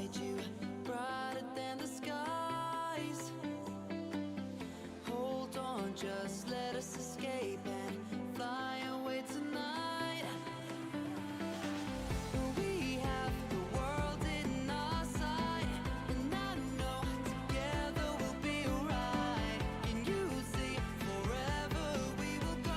beside you, brighter than the skies. Hold on, just let us escape and fly away tonight. We have the world in our sight, and I know together we'll be alright. Can you see forever we will go?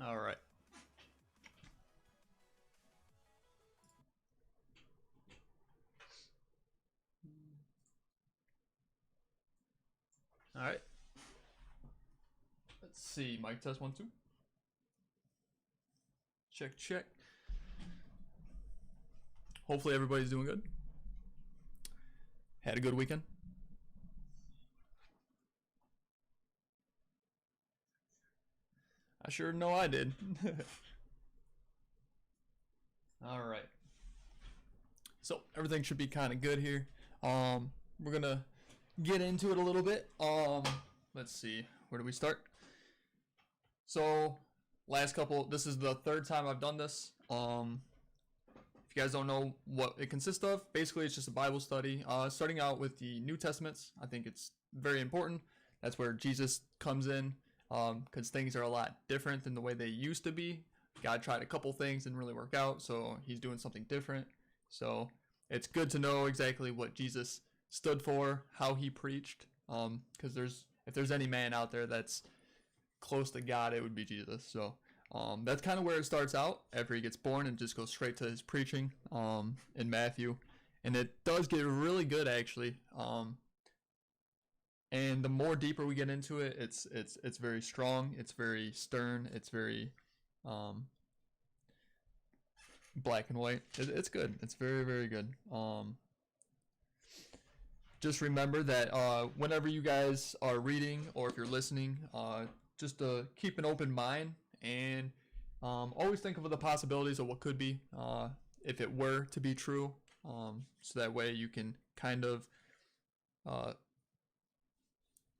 All right. All right. Let's see. Mic test 1 2. Check check. Hopefully everybody's doing good. Had a good weekend. I sure know I did. All right. So everything should be kind of good here. We're gonna get into it a little bit. Let's see. Where do we start? So this is the third time I've done this. If you guys don't know what it consists of, basically it's just a Bible study. Starting out with the New Testaments. I think it's very important. That's where Jesus comes in, because things are a lot different than the way they used to be. God tried a couple things, didn't really work out, so he's doing something different. So it's good to know exactly what Jesus stood for, how he preached, because if there's any man out there that's close to God, it would be Jesus. So that's kind of where it starts out after he gets born, and just goes straight to his preaching in Matthew, and it does get really good actually. And the more deeper we get into it, it's very strong, it's very stern, it's very black and white. It's good. It's very, very good. Just remember that whenever you guys are reading, or if you're listening, just keep an open mind, and always think of the possibilities of what could be, if it were to be true, so that way you can kind of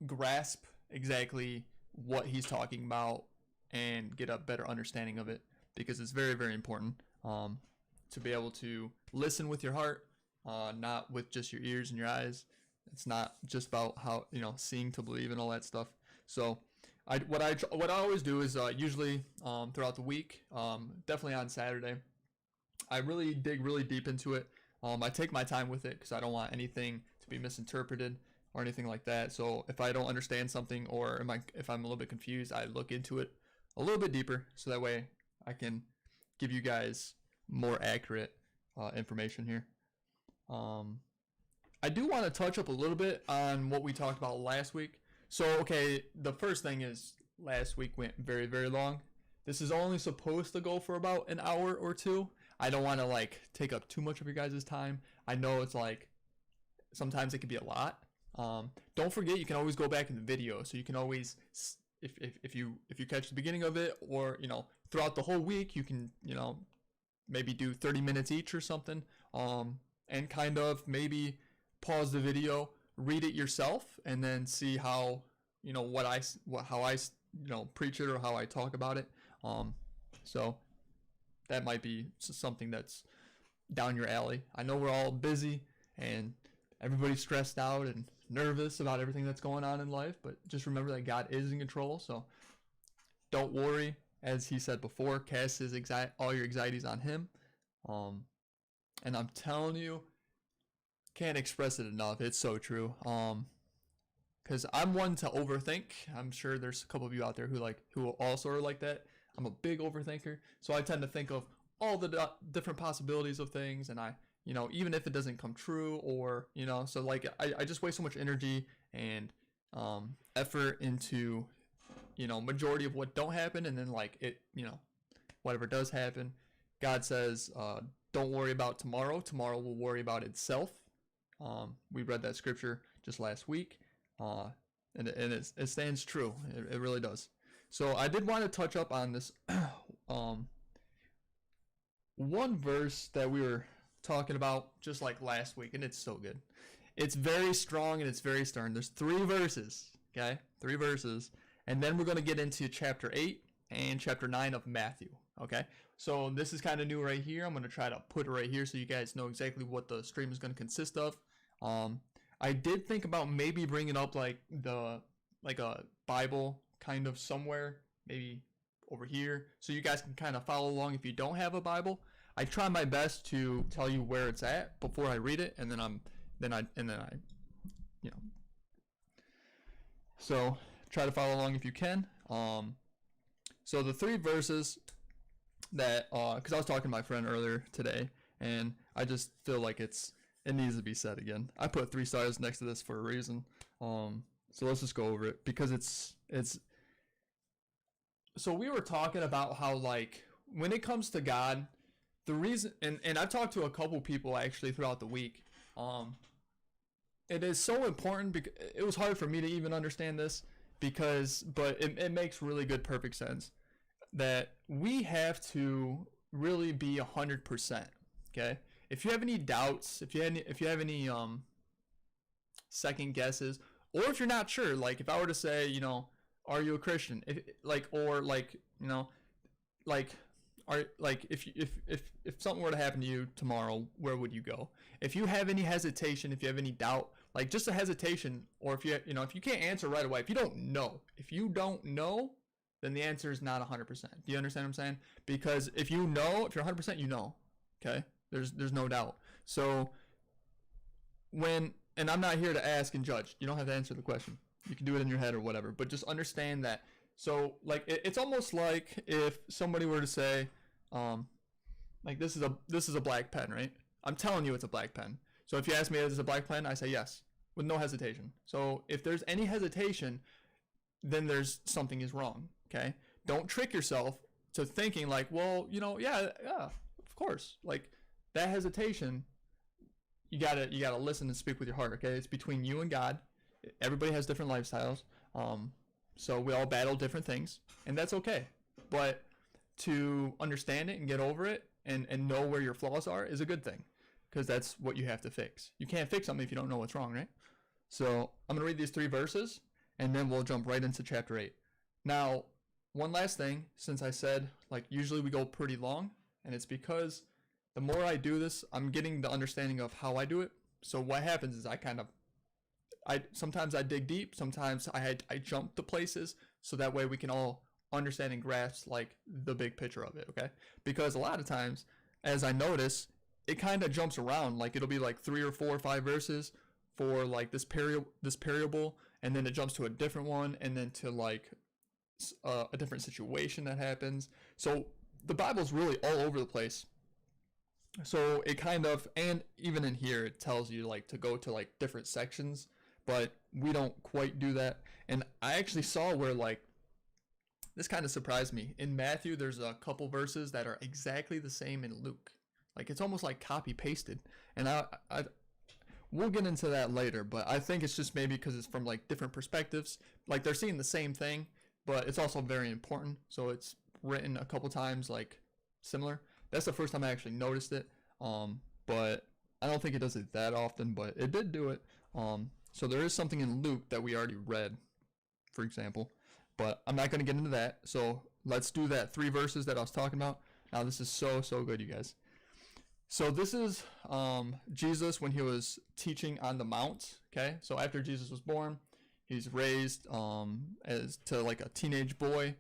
grasp exactly what he's talking about and get a better understanding of it, because it's very, very important to be able to listen with your heart, not with just your ears and your eyes. It's not just about how, seeing to believe and all that stuff. So what I always do is usually throughout the week, definitely on Saturday, I really dig really deep into it. I take my time with it because I don't want anything to be misinterpreted or anything like that. So if I don't understand something, or if I'm a little bit confused, I look into it a little bit deeper, so that way I can give you guys more accurate information here. I do want to touch up a little bit on what we talked about last week. So, okay, the first thing is last week went very, very long. This is only supposed to go for about an hour or two. I don't want to take up too much of your guys' time. I know it's sometimes it can be a lot. Don't forget, you can always go back in the video, so you can always, if you catch the beginning of it, or throughout the whole week, you can maybe do 30 minutes each or something, and kind of maybe pause the video, read it yourself, and then see how how I preach it, or how I talk about it. So that might be something that's down your alley. I know we're all busy and everybody's stressed out and nervous about everything that's going on in life, but just remember that God is in control. So don't worry. As he said before, cast all your anxieties on him. And I'm telling you, can't express it enough. It's so true. Because I'm one to overthink. I'm sure there's a couple of you out there who also are like that. I'm a big overthinker, so I tend to think of all the different possibilities of things, and I even if it doesn't come true, or so I just waste so much energy and effort into majority of what don't happen, and then whatever does happen, God says, don't worry about tomorrow will worry about itself. We read that scripture just last week, and it stands true. It really does. So I did want to touch up on this one verse that we were talking about just last week, and it's so good. It's very strong and it's very stern. There's 3 verses, okay? 3 verses. And then we're going to get into chapter 8 and chapter 9 of Matthew, okay? So this is kind of new right here. I'm going to try to put it right here so you guys know exactly what the stream is going to consist of. I did think about maybe bringing up a Bible kind of somewhere, maybe over here, so you guys can kind of follow along if you don't have a Bible. I try my best to tell you where it's at before I read it, and then I So try to follow along if you can. So the 3 verses that, because I was talking to my friend earlier today, and I just feel like it needs to be said again. I put 3 stars next to this for a reason. So let's just go over it, because it's. So we were talking about how, like, when it comes to God, the reason, and I've talked to a couple people actually throughout the week. It is so important, because it was hard for me to even understand this, but it makes really good, perfect sense that we have to really be 100%. Okay, if you have any doubts, if you have any second guesses, or if you're not sure, like if I were to say, are you a Christian? If something were to happen to you tomorrow, where would you go? If you have any hesitation, if you have any doubt, like just a hesitation, or if if you can't answer right away, if you don't know, then the answer is not 100%. Do you understand what I'm saying? Because if you're 100%, okay? There's no doubt. So and I'm not here to ask and judge. You don't have to answer the question. You can do it in your head or whatever, but just understand that. So like it's almost like if somebody were to say, like this is a black pen, right? I'm telling you it's a black pen. So if you ask me if it's a black pen, I say yes with no hesitation. So if there's any hesitation, then there's something is wrong. Okay, don't trick yourself to thinking like, well, yeah, of course. Like that hesitation, you gotta listen and speak with your heart. Okay, it's between you and God. Everybody has different lifestyles. So we all battle different things, and that's okay. But to understand it and get over it and know where your flaws are is a good thing, because that's what you have to fix. You can't fix something if you don't know what's wrong, right? So I'm going to read these 3 verses, and then we'll jump right into chapter 8. Now, one last thing, since I said, like, usually we go pretty long, and it's because the more I do this, I'm getting the understanding of how I do it. So what happens is sometimes I dig deep, sometimes I jump to places, so that way we can all understand and grasp like the big picture of it, okay? Because a lot of times, as I notice, it kind of jumps around. Like it'll be like 3 or 4 or 5 verses for like this parable, and then it jumps to a different one, and then to like a different situation that happens. So the Bible's really all over the place. So it kind of, and even in here, it tells you like to go to like different sections, but we don't quite do that. And I actually saw where like, this kind of surprised me. In Matthew, there's a couple verses that are exactly the same in Luke. Like it's almost like copy pasted. And we'll get into that later, but I think it's just maybe because it's from like different perspectives. Like they're seeing the same thing, but it's also very important. So it's written a couple times like similar. That's the first time I actually noticed it. But I don't think it does it that often, but it did do it. So there is something in Luke that we already read, for example, but I'm not going to get into that. So let's do that 3 verses that I was talking about. Now this is so good, you guys. So this is Jesus when he was teaching on the Mount. Okay, so after Jesus was born, he's raised as to like a teenage boy.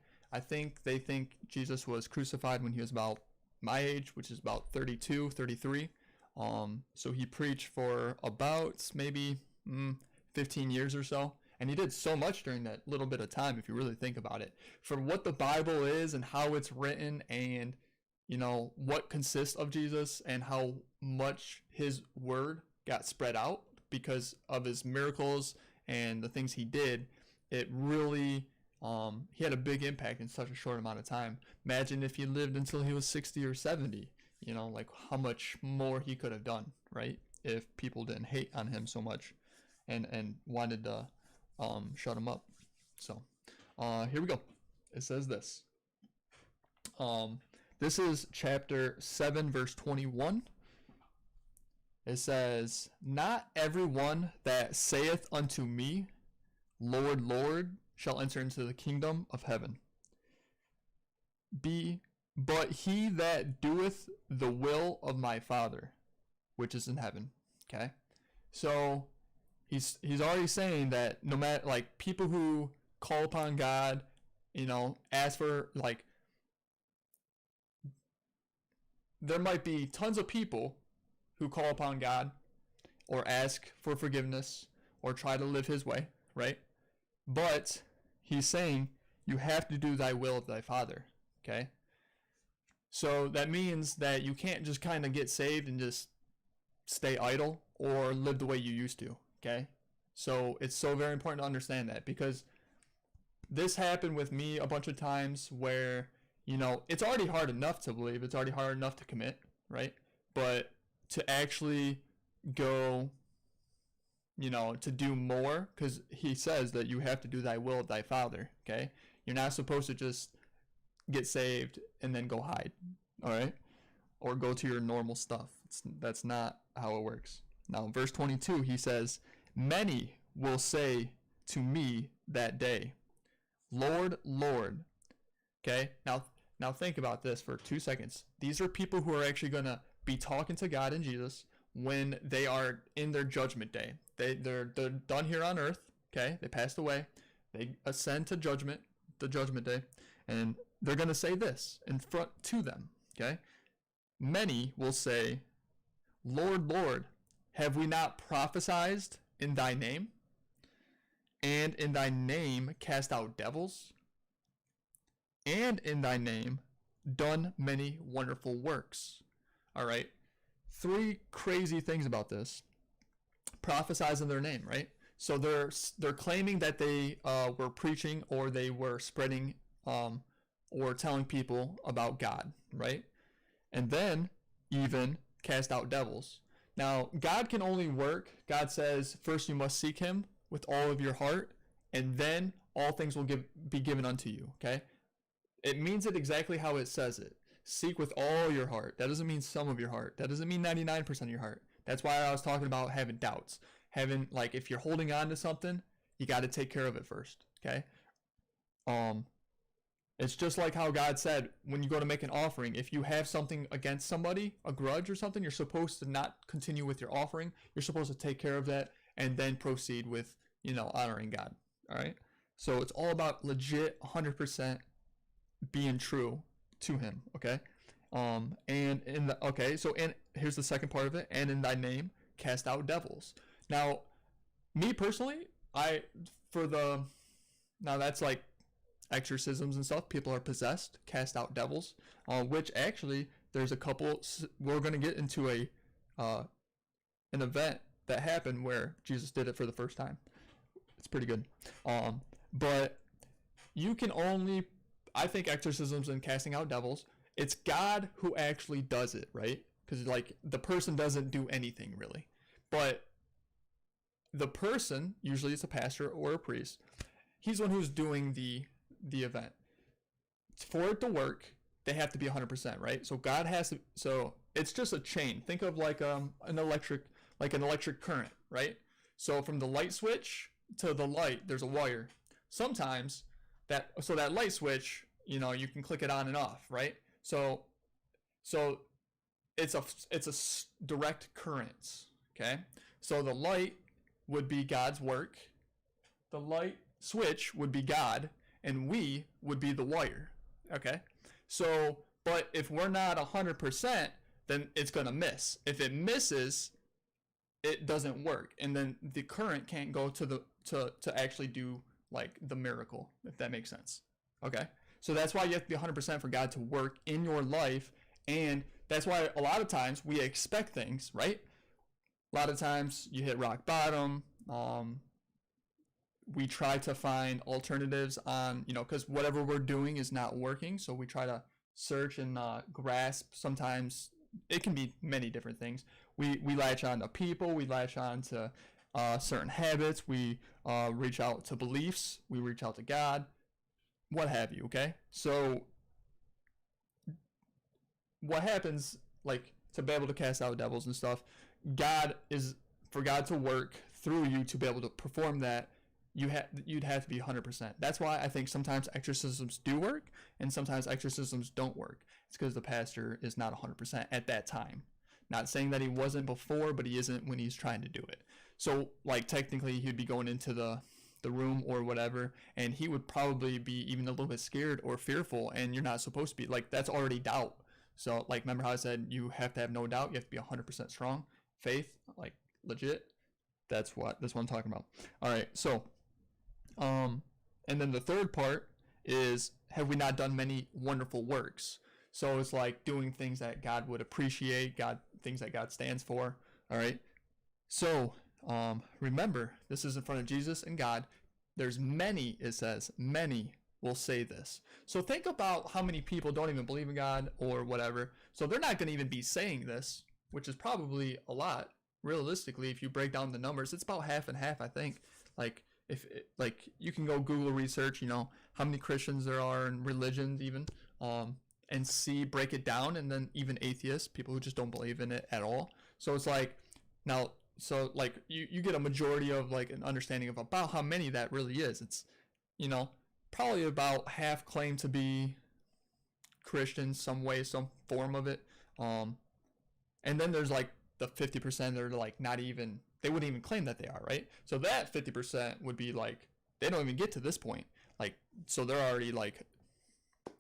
They think Jesus was crucified when he was about my age, which is about 32, 33. So he preached for about maybe 15 years or so. And he did so much during that little bit of time, if you really think about it. For what the Bible is and how it's written, and, what consists of Jesus and how much his word got spread out because of his miracles and the things he did, it really, he had a big impact in such a short amount of time. Imagine if he lived until he was 60 or 70, like how much more he could have done, right? If people didn't hate on him so much and wanted to shut him up. So here we go. It says this. This is chapter 7, verse 21. It says, "Not everyone that saith unto me, Lord, Lord, shall enter into the kingdom of heaven, but he that doeth the will of my Father, which is in heaven." Okay? So he's already saying that no matter, like, people who call upon God, ask for, like, there might be tons of people who call upon God or ask for forgiveness or try to live his way, right? But he's saying you have to do thy will of thy Father. Okay? So that means that you can't just kind of get saved and just stay idle or live the way you used to. Okay? So it's so very important to understand that, because this happened with me a bunch of times where, it's already hard enough to believe, it's already hard enough to commit, right? But to actually go, to do more, because he says that you have to do thy will of thy Father, okay? You're not supposed to just get saved and then go hide, all right? Or go to your normal stuff. That's not how it works. Now, verse 22, he says, many will say to me that day, Lord, Lord. Okay, now think about this for 2 seconds. These are people who are actually going to be talking to God and Jesus when they are in their judgment day. They're done here on earth, okay? They passed away. They ascend to the judgment day, and they're going to say this in front to them, okay? Many will say, Lord, Lord, have we not prophesied in thy name? And in thy name cast out devils? And in thy name done many wonderful works. All right. 3 crazy things about this. Prophesize in their name, right? So they're claiming that they were preaching, or they were spreading or telling people about God, right? And then even cast out devils. Now, God can only work. God says, first you must seek him with all of your heart, and then all things will be given unto you, okay? It means it exactly how it says it. Seek with all your heart. That doesn't mean some of your heart. That doesn't mean 99% of your heart. That's why I was talking about having doubts. If you're holding on to something, you got to take care of it first, okay? It's just like how God said, when you go to make an offering, if you have something against somebody, a grudge or something, you're supposed to not continue with your offering. You're supposed to take care of that and then proceed with, honoring God. All right. So it's all about legit 100% being true to him. Okay. And here's the second part of it. And in thy name, cast out devils. Now, me personally, that's like exorcisms and stuff. People are possessed, cast out devils, which actually there's a couple. We're going to get into an event that happened where Jesus did it for the first time. It's pretty good. But you can only, I think, exorcisms and casting out devils, it's God who actually does it, right? Because the person doesn't do anything really, but the person, usually it's a pastor or a priest, he's the one who's doing the event. For it to work, they have to be 100%, right? So God has to. So it's just a chain. Think of like an electric current, right? So from the light switch to the light, there's a wire. Sometimes that light switch, you can click it on and off, right? So it's a direct current, okay? So the light would be God's work. The light switch would be God, and we would be the wire, okay? So, but if we're not 100%, then it's gonna miss. If it misses, it doesn't work, and then the current can't go to actually do like the miracle, if that makes sense. Okay, so that's why you have to be 100% for God to work in your life, and that's why a lot of times we expect things, right? A lot of times you hit rock bottom. We try to find alternatives on, because whatever we're doing is not working, so we try to search and grasp. Sometimes it can be many different things. We latch on to people, we latch on to certain habits, we reach out to beliefs, we reach out to God, what have you, okay? So what happens, like, to be able to cast out devils and stuff, for God to work through you to be able to perform that, you'd have to be 100%. That's why I think sometimes exorcisms do work and sometimes exorcisms don't work. It's because the pastor is not 100% at that time. Not saying that he wasn't before, but he isn't when he's trying to do it. So, like, technically he'd be going into the room or whatever, and he would probably be even a little bit scared or fearful, and you're not supposed to be. Like, that's already doubt. So, like, remember how I said you have to have no doubt? You have to be 100% strong. Faith, like, legit. That's what I'm talking about. All right, so And then the third part is, have we not done many wonderful works? So it's like doing things that God would appreciate, things that God stands for. All right. So remember, this is in front of Jesus and God. There's many, it says, many will say this. So think about how many people don't even believe in God or whatever. So they're not going to even be saying this, which is probably a lot. Realistically, if you break down the numbers, it's about half and half, I think. Like, like you can go Google research, how many Christians there are in religions even, and break it down, and then even atheists, people who just don't believe in it at all. So it's like, now, so like you get a majority of like an understanding of about how many that really is. It's, probably about half claim to be Christian some way, some form of it. And then there's like the 50% that are like not even, they wouldn't even claim that they are, right? So that 50% would be like, they don't even get to this point. Like, so they're already like,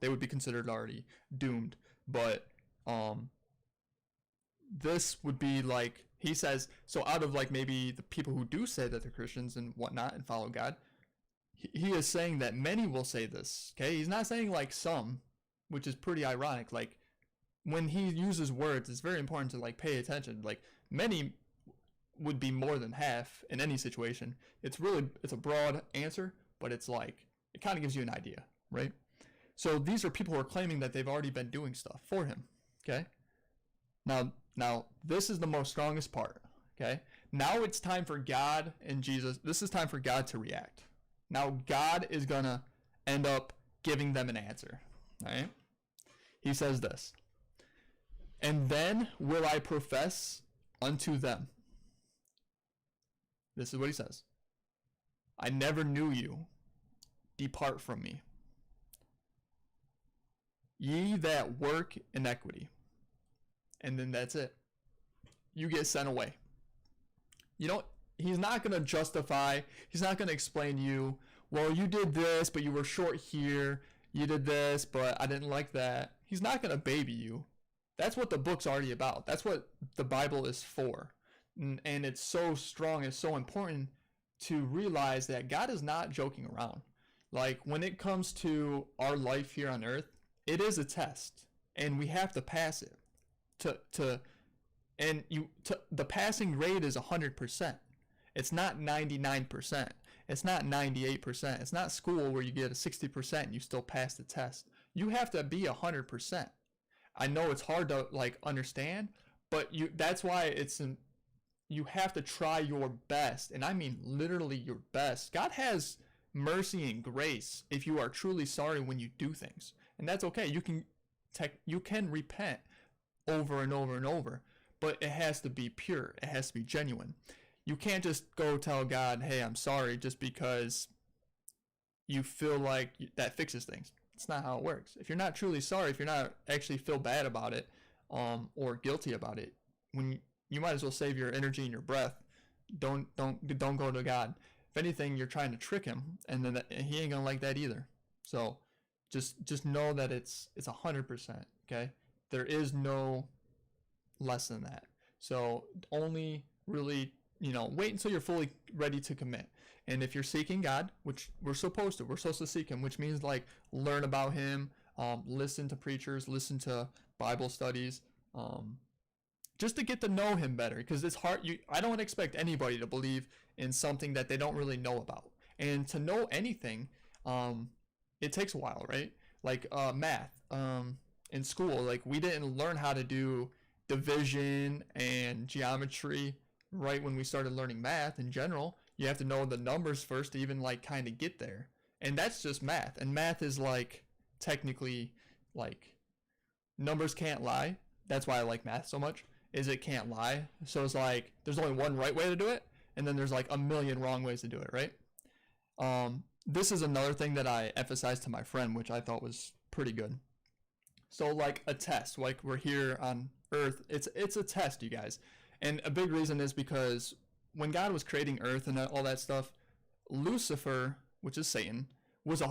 they would be considered already doomed. But this would be like, he says, so out of like maybe the people who do say that they're Christians and whatnot and follow God, he is saying that many will say this. Okay, he's not saying like some, which is pretty ironic. Like when he uses words, it's very important to like pay attention. Like many would be more than half in any situation. It's a broad answer, but it's like, it kind of gives you an idea, right? So these are people who are claiming that they've already been doing stuff for him. Okay. Now this is the most strongest part. Okay. Now it's time for God and Jesus. This is time for God to react. Now God is gonna end up giving them an answer. All right. He says this, and then will I profess unto them. This is what he says. I never knew you. Depart from me, ye that work iniquity. And then that's it. You get sent away. He's not going to justify, he's not going to explain to you, well, you did this, but you were short here. You did this, but I didn't like that. He's not going to baby you. That's what the book's already about. That's what the Bible is for. And it's so strong, it's so important to realize that God is not joking around. Like when it comes to our life here on earth, it is a test and we have to pass it. The passing rate is 100%. It's not 99%. It's not 98%. It's not school where you get a 60% and you still pass the test. You have to be 100%. I know it's hard to like understand, but that's why you have to try your best. And I mean literally your best. God has mercy and grace if you are truly sorry when you do things. And that's okay. You can repent over and over and over, but it has to be pure. It has to be genuine. You can't just go tell God, hey, I'm sorry, just because you feel like that fixes things. It's not how it works. If you're not truly sorry, if you're not actually feel bad about it, or guilty about it, when you might as well save your energy and your breath. Don't go to God. If anything, you're trying to trick him, and then he ain't gonna like that either. So just know that it's 100%. Okay, there is no less than that. So only really, wait until you're fully ready to commit. And if you're seeking God, which we're supposed to seek him, which means like learn about him, listen to preachers, listen to Bible studies, just to get to know him better, because it's hard. I don't expect anybody to believe in something that they don't really know about. And to know anything, it takes a while, right? Like math, in school, like we didn't learn how to do division and geometry right when we started learning math in general. You have to know the numbers first to even like kind of get there. And that's just math. And math is like technically like numbers can't lie. That's why I like math so much, is it can't lie. So it's like there's only one right way to do it, and then there's like a million wrong ways to do it, right? This is another thing that I emphasized to my friend, which I thought was pretty good. So like a test, like we're here on earth, it's a test, you guys. And a big reason is because when God was creating earth and all that stuff, Lucifer, which is Satan,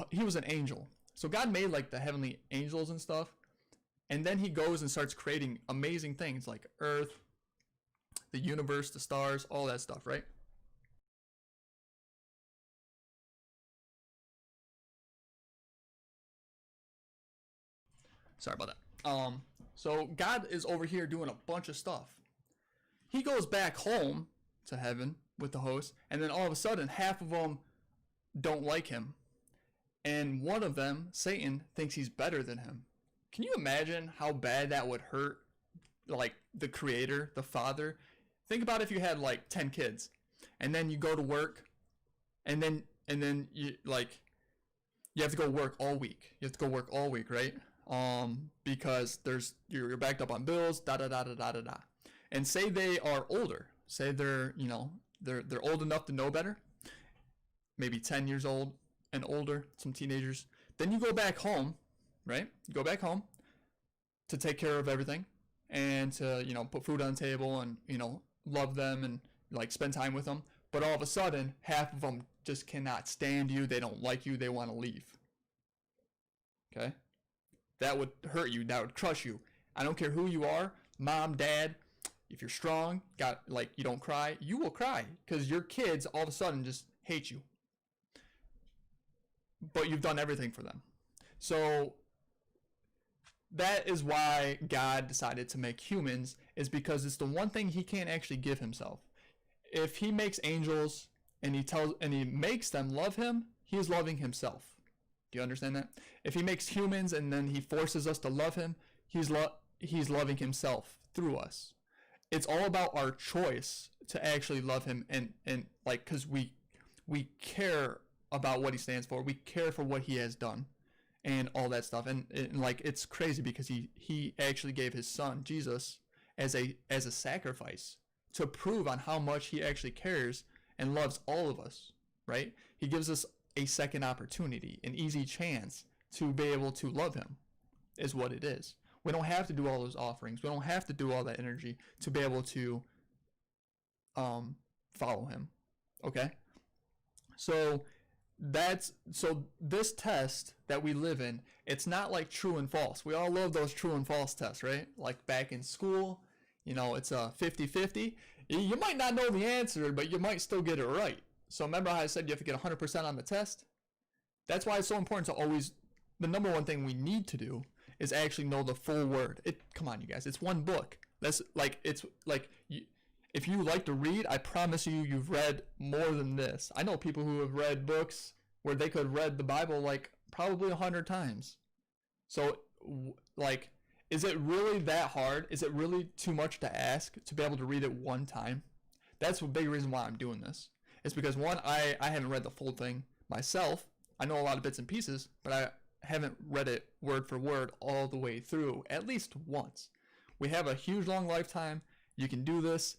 he was an angel. So God made like the heavenly angels and stuff. And then he goes and starts creating amazing things like earth, the universe, the stars, all that stuff, right? Sorry about that. So God is over here doing a bunch of stuff. He goes back home to heaven with the host, and then all of a sudden, half of them don't like him. And one of them, Satan, thinks he's better than him. Can you imagine how bad that would hurt, like, the creator, the father? Think about if you had, like, 10 kids, and then you go to work, and then you, like, you have to go work all week. You have to go work all week, right? Because you're backed up on bills, da-da-da-da-da-da-da. And say they are older. Say they're, you know, they're old enough to know better. Maybe 10 years old and older, some teenagers. Then you go back home, right? You go back home to take care of everything and to, you know, put food on the table and, you know, love them and, like, spend time with them. But all of a sudden, half of them just cannot stand you. They don't like you. They want to leave. Okay? That would hurt you. That would crush you. I don't care who you are, mom, dad. If you're strong, you don't cry, you will cry because your kids all of a sudden just hate you. But you've done everything for them. So that is why God decided to make humans, is because it's the one thing he can't actually give himself. If he makes angels and he makes them love him, he is loving himself. Do you understand that? If he makes humans and then he forces us to love him, he's loving himself through us. It's all about our choice to actually love him and like, because we care about what he stands for. We care for what he has done and all that stuff. And like, it's crazy because he actually gave his son, Jesus, as a sacrifice to prove on how much he actually cares and loves all of us, right? He gives us a second opportunity, an easy chance to be able to love him, is what it is. We don't have to do all those offerings. We don't have to do all that energy to be able to follow him. Okay? So this test that we live in, it's not like true and false. We all love those true and false tests, right? Like back in school, you know, it's a 50-50. You might not know the answer, but you might still get it right. So remember how I said you have to get 100% on the test? That's why it's so important to always, the number one thing we need to do is actually know the full word. Come on, you guys. It's one book. That's like, if you like to read, I promise you've read more than this. I know people who have read books where they could have read the Bible like probably 100 times. So, like, is it really that hard? Is it really too much to ask to be able to read it one time? That's a big reason why I'm doing this. It's because, one, I haven't read the full thing myself. I know a lot of bits and pieces, but I haven't read it word for word all the way through at least once. We have a huge long lifetime. You can do this.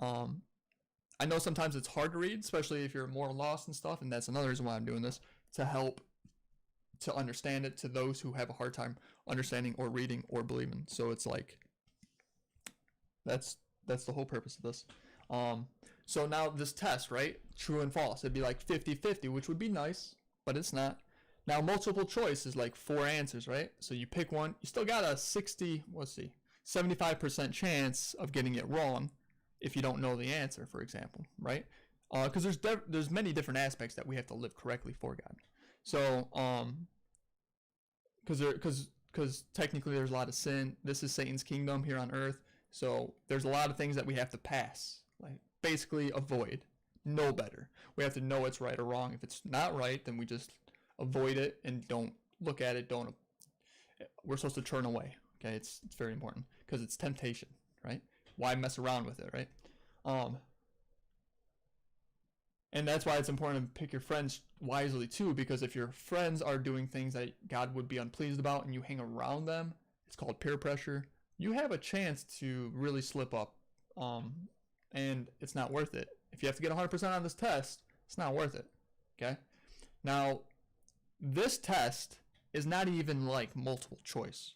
I know sometimes it's hard to read, especially if you're more lost and stuff, and that's another reason why I'm doing this, to help to understand it to those who have a hard time understanding or reading or believing. So it's like, that's the whole purpose of this. So now this test, right? True and false. It'd be like 50-50, which would be nice, but it's not. Now multiple choice is like 4 answers, right? So you pick one. You still got a 75% chance of getting it wrong if you don't know the answer, for example, right? Because there's many different aspects that we have to live correctly for God. So because technically there's a lot of sin. This is Satan's kingdom here on earth. So there's a lot of things that we have to pass, like basically avoid, know better. We have to know it's right or wrong. If it's not right, then we just avoid it and don't look at it. We're supposed to turn away. Okay, it's very important because it's temptation, right? Why mess around with it, right? And that's why it's important to pick your friends wisely too, because if your friends are doing things that God would be unpleased about and you hang around them, it's called peer pressure. You have a chance to really slip up, and it's not worth it. If you have to get 100% on this test, it's not worth it. Okay? Now, this test is not even like multiple choice.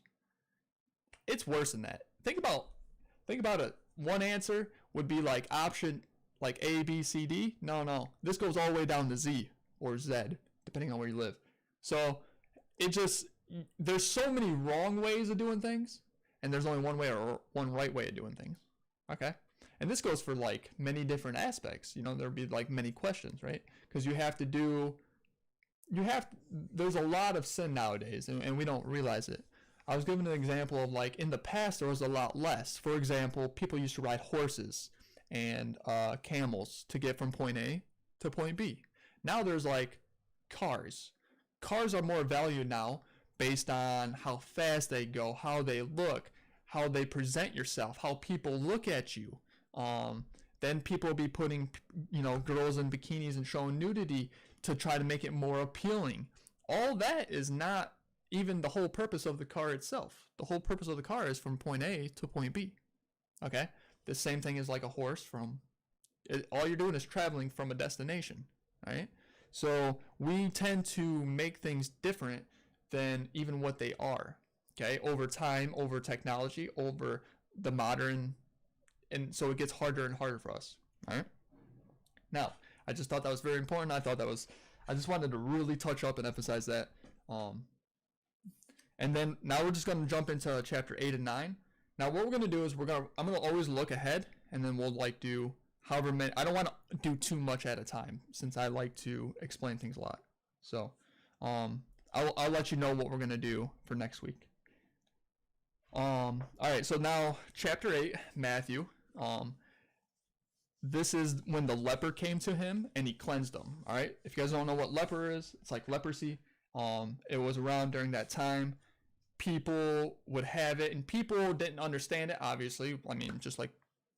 It's worse than that. Think about it. One answer would be like option like A, B, C, D. No. This goes all the way down to Z or Z, depending on where you live. So there's so many wrong ways of doing things, and there's only one way or one right way of doing things. Okay? And this goes for like many different aspects. You know, there'd be like many questions, right? Because there's a lot of sin nowadays, and we don't realize it. I was given an example of like in the past there was a lot less. For example, people used to ride horses and camels to get from point A to point B. Now there's like cars. Cars are more valued now based on how fast they go, how they look, how they present yourself, how people look at you. Then people will be putting, girls in bikinis and showing nudity to try to make it more appealing. All that is not even the whole purpose of the car itself. The whole purpose of the car is from point A to point B. Okay? The same thing is like a horse all you're doing is traveling from a destination, right? So we tend to make things different than even what they are, okay? Over time, over technology, over the modern, and so it gets harder and harder for us, all right? Now, I just thought that was very important. I just wanted to really touch up and emphasize that. And then now we're just going to jump into chapter 8 and 9. Now what we're going to do is I'm going to always look ahead, and then we'll like do however many. I don't want to do too much at a time since I like to explain things a lot. So I'll let you know what we're going to do for next week. All right, so now chapter 8, Matthew. This is when the leper came to him and he cleansed him. All right, if you guys don't know what leper is, it's like leprosy. It was around during that time. People would have it, and people didn't understand it. Obviously, I mean, just like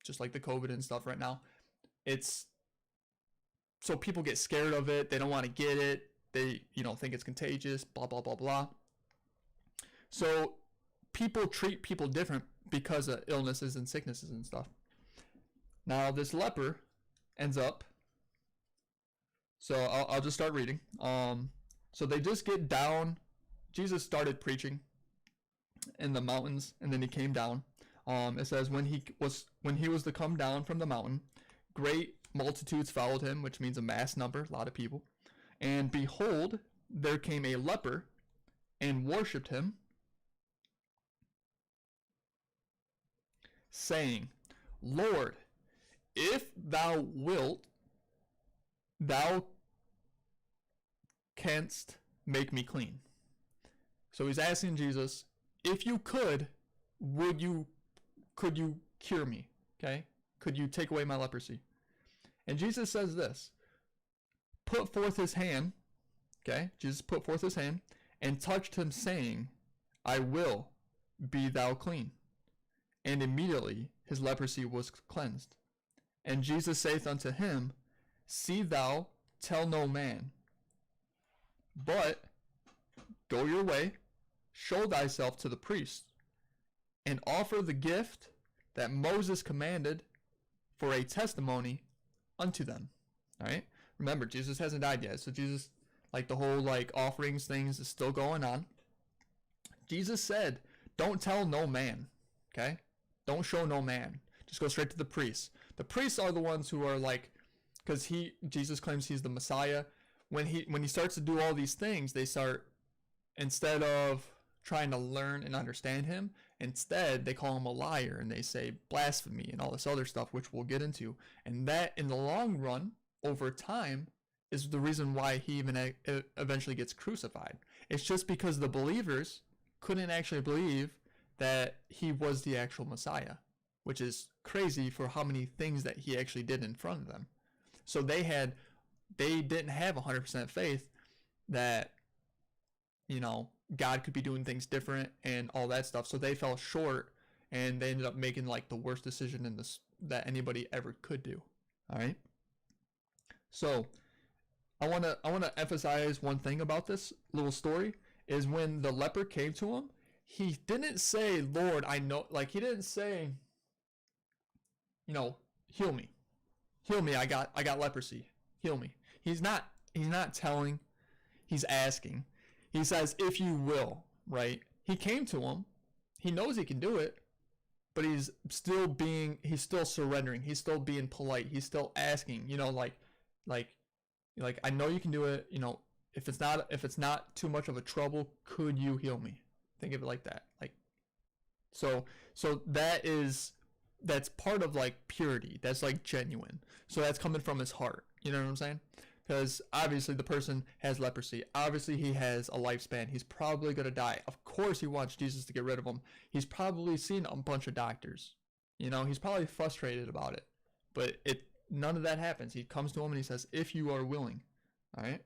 the COVID and stuff right now. So people get scared of it. They don't want to get it. They think it's contagious. Blah blah blah blah. So people treat people different because of illnesses and sicknesses and stuff. Now this leper ends up. So I'll just start reading. So they just get down. Jesus started preaching in the mountains, and then he came down. It says when he was to come down from the mountain, great multitudes followed him, which means a mass number, a lot of people. And behold, there came a leper and worshipped him, saying, Lord, if thou wilt, thou canst make me clean. So he's asking Jesus, if you could you cure me? Okay? Could you take away my leprosy? And Jesus says this, put forth his hand, okay? Jesus put forth his hand and touched him, saying, I will, be thou clean. And immediately his leprosy was cleansed. And Jesus saith unto him, see thou tell no man, but go your way, show thyself to the priest, and offer the gift that Moses commanded for a testimony unto them. All right? Remember, Jesus hasn't died yet. So Jesus, like the whole like offerings things is still going on. Jesus said, don't tell no man. Okay? Don't show no man. Just go straight to the priests. The priests are the ones who are like, because Jesus claims he's the Messiah. When he starts to do all these things, they start, instead of trying to learn and understand him, instead they call him a liar and they say blasphemy and all this other stuff, which we'll get into. And that in the long run, over time, is the reason why he even eventually gets crucified. It's just because the believers couldn't actually believe that he was the actual Messiah, which is crazy for how many things that he actually did in front of them. So they didn't have 100% faith that, God could be doing things different and all that stuff. So they fell short, and they ended up making like the worst decision that anybody ever could do. All right. So I want to emphasize one thing about this little story is when the leper came to him, he didn't say, Lord, I know, like he didn't say, heal me. Heal me. I got leprosy. Heal me. He's not telling, he's asking. He says, if you will, right? He came to him. He knows he can do it, but he's still surrendering. He's still being polite. He's still asking, like I know you can do it. If it's not too much of a trouble, could you heal me? Think of it like that. Like, so that's part of like purity. That's like genuine. So that's coming from his heart. You know what I'm saying? Because obviously the person has leprosy. Obviously he has a lifespan. He's probably going to die. Of course he wants Jesus to get rid of him. He's probably seen a bunch of doctors. You know, he's probably frustrated about it. But none of that happens. He comes to him and he says, if you are willing. All right?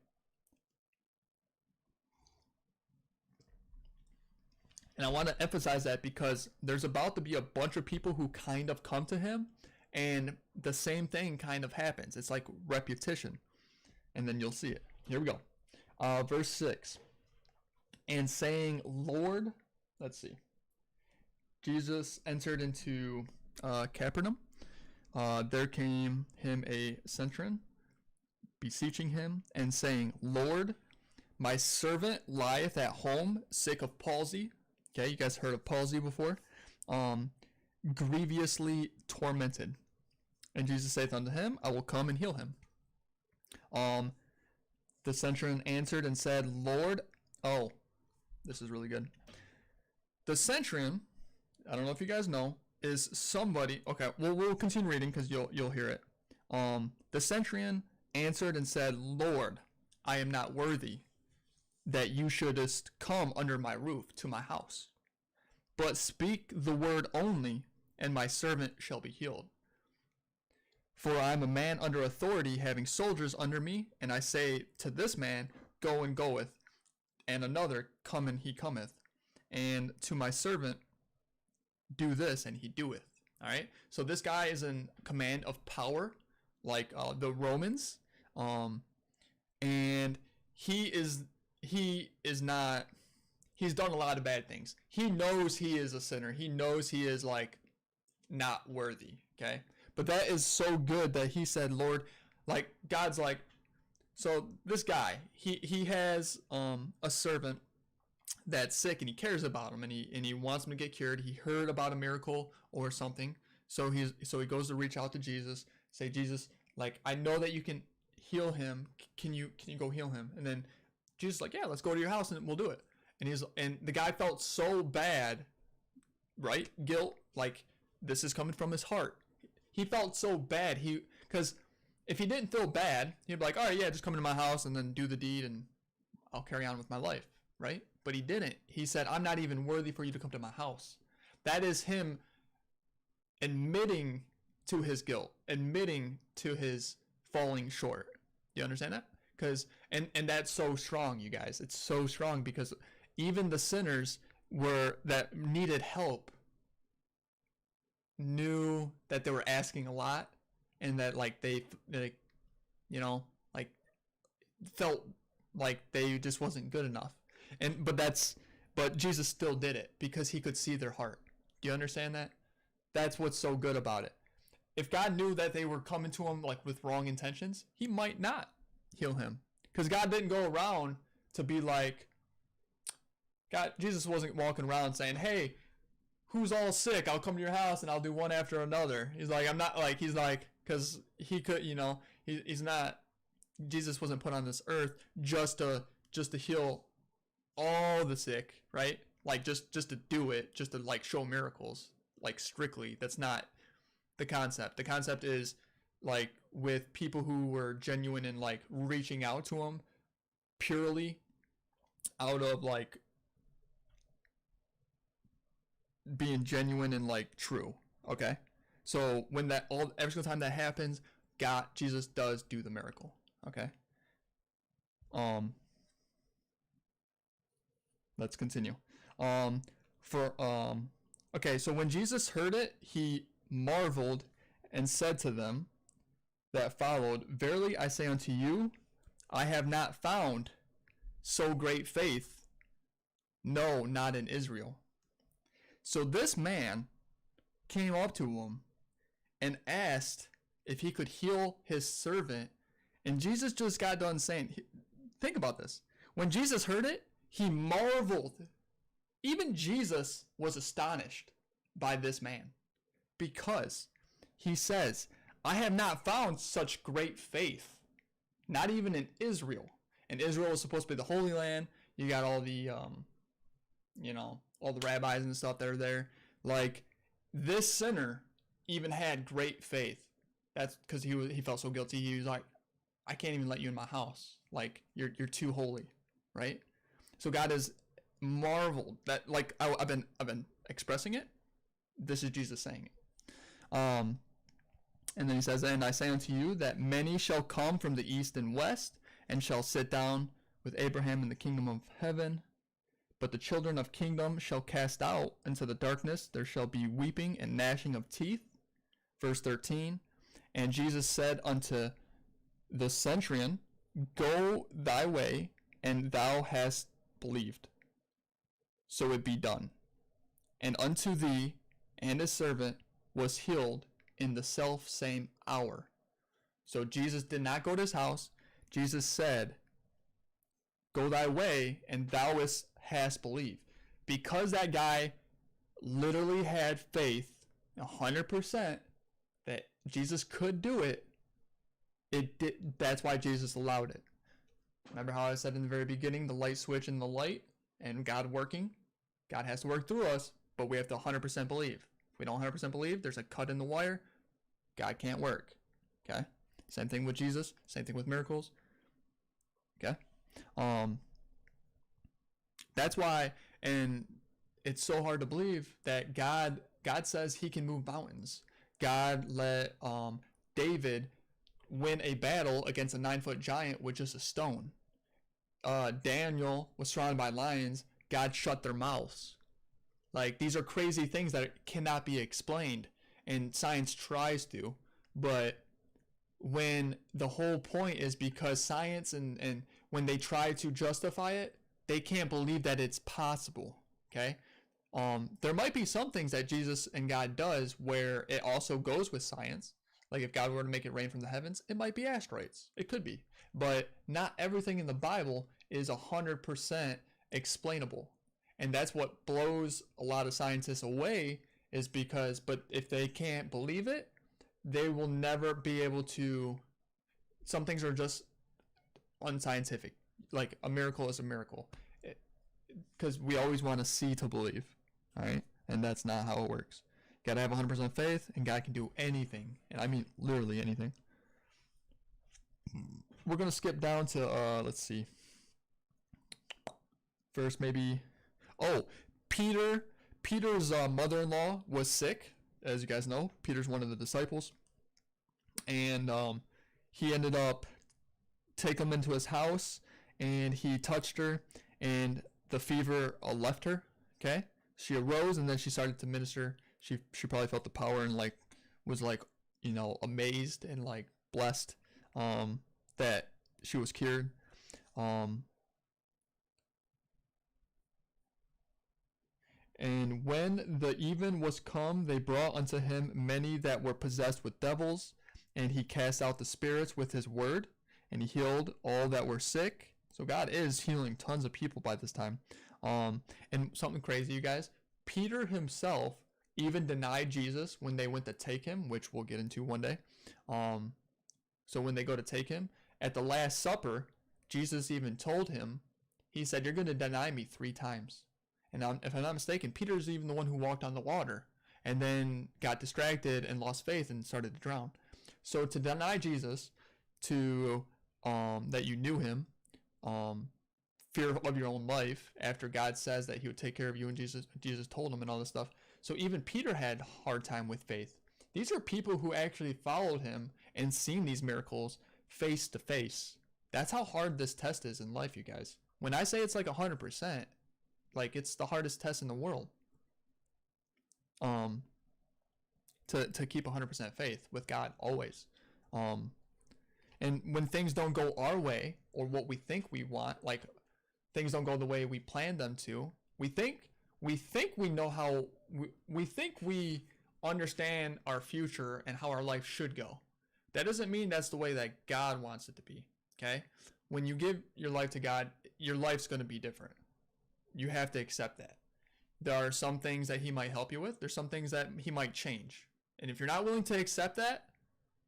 And I want to emphasize that because there's about to be a bunch of people who kind of come to him, and the same thing kind of happens. It's like repetition. And then you'll see it. Here we go. Verse 6. And saying, Lord, let's see. Jesus entered into Capernaum. There came him a centurion, beseeching him, and saying, Lord, my servant lieth at home, sick of palsy. Okay, you guys heard of palsy before? Grievously tormented. And Jesus saith unto him, I will come and heal him. The centurion answered and said, Lord, oh, this is really good. The centurion, I don't know if you guys know, is somebody. Okay, well, we'll continue reading because you'll hear it. The centurion answered and said, Lord, I am not worthy that you shouldest come under my roof to my house, but speak the word only, and my servant shall be healed. For I am a man under authority, having soldiers under me, and I say to this man, go and goeth, and another, come and he cometh, and to my servant, do this, and he doeth. All right. So this guy is in command of power, like the Romans, and he is not. He's done a lot of bad things. He knows he is a sinner. He knows he is like not worthy. Okay. But that is so good that he said, Lord, like God's like, so this guy, he has a servant that's sick and he cares about him and he wants him to get cured. He heard about a miracle or something. So he goes to reach out to Jesus, say, Jesus, like, I know that you can heal him. Can you go heal him? And then Jesus is like, yeah, let's go to your house and we'll do it. And the guy felt so bad, right? Guilt, like this is coming from his heart. He felt so bad. Because if he didn't feel bad, he'd be like, all right, yeah, just come into my house and then do the deed and I'll carry on with my life, right? But he didn't. He said, I'm not even worthy for you to come to my house. That is him admitting to his guilt, admitting to his falling short. You understand that? Because and that's so strong, you guys. It's so strong because even the sinners that needed help knew that they were asking a lot and that like they you know, like felt like they just wasn't good enough. But Jesus still did it because he could see their heart. Do you understand that? That's what's so good about it. If God knew that they were coming to him like with wrong intentions, he might not heal him. Because God didn't go around to be like, Jesus wasn't walking around saying, hey, who's all sick? I'll come to your house and I'll do one after another. He's like, I'm not like, he's like, because he could, you know, he's not, Jesus wasn't put on this earth just to heal all the sick, right? Like just to do it, just to like show miracles, like strictly. That's not the concept. The concept is like with people who were genuine and like reaching out to him purely out of like being genuine and like true. Okay, so when every single time that happens, Jesus does do the miracle. Okay. Let's continue. Okay, so when Jesus heard it, he marveled and said to them that followed, verily I say unto you, I have not found so great faith, no, not in Israel. So this man came up to him and asked if he could heal his servant. And Jesus just got done saying, think about this. When Jesus heard it, he marveled. Even Jesus was astonished by this man because he says, I have not found such great faith, not even in Israel. And Israel is supposed to be the Holy Land. You got all the, all the rabbis and stuff that are there. Like, this sinner even had great faith. That's because he felt so guilty. He was like, I can't even let you in my house. Like, you're too holy, right? So God is marveled that, like, I've been expressing it. This is Jesus saying it. And then he says, and I say unto you that many shall come from the east and west, and shall sit down with Abraham in the kingdom of heaven. But the children of kingdom shall cast out into the darkness. There shall be weeping and gnashing of teeth. Verse 13. And Jesus said unto the centurion, go thy way, and thou hast believed. So it be done. And unto thee and his servant was healed in the self same hour. So Jesus did not go to his house. Jesus said, go thy way, and thou hast believed. Because that guy literally had faith 100% that Jesus could do it, that's why Jesus allowed it. Remember how I said in the very beginning, the light switch and the light and God working? God has to work through us, but we have to 100% believe. If we don't 100% believe, there's a cut in the wire, God can't work. Okay? Same thing with Jesus, same thing with miracles. Okay? That's why, and it's so hard to believe that God says he can move mountains. God let David win a battle against a 9-foot giant with just a stone. Daniel was surrounded by lions. God shut their mouths. Like, these are crazy things that cannot be explained, and science tries to. But when the whole point is because science and when they try to justify it, they can't believe that it's possible. Okay? There might be some things that Jesus and God does where it also goes with science. Like, if God were to make it rain from the heavens, it might be asteroids. It could be. But not everything in the Bible is 100% explainable. And that's what blows a lot of scientists away, is because, but if they can't believe it, they will never be able to, some things are just unscientific. Like, a miracle is a miracle. Because we always want to see to believe. All right? And that's not how it works. You gotta have 100% faith, and God can do anything. And I mean literally anything. We're gonna skip down to, let's see. First, maybe, Peter's mother-in-law was sick, as you guys know. Peter's one of the disciples. And he ended up taking him into his house, and he touched her, and the fever left her. Okay? She arose, and then she started to minister. She probably felt the power and, like, was, like, you know, amazed and, like, blessed that she was cured. And when the even was come, they brought unto him many that were possessed with devils, and he cast out the spirits with his word, and he healed all that were sick. So God is healing tons of people by this time. And something crazy, you guys, Peter himself even denied Jesus when they went to take him, which we'll get into one day. So when they go to take him, at the Last Supper, Jesus even told him, he said, you're going to deny me 3 times. And if I'm not mistaken, Peter's even the one who walked on the water and then got distracted and lost faith and started to drown. So to deny Jesus, to that you knew him, fear of your own life, after God says that he would take care of you, and Jesus told him and all this stuff. So even Peter had a hard time with faith. These are people who actually followed him and seen these miracles face to face. That's how hard this test is in life, you guys. When I say it's like 100%, like, it's the hardest test in the world. To keep 100% faith with God always. And when things don't go our way, or what we think we want, like things don't go the way we planned them to, we think we know how, we think we understand our future and how our life should go. That doesn't mean that's the way that God wants it to be. Okay? When you give your life to God, your life's going to be different. You have to accept that. There are some things that he might help you with. There's some things that he might change. And if you're not willing to accept that,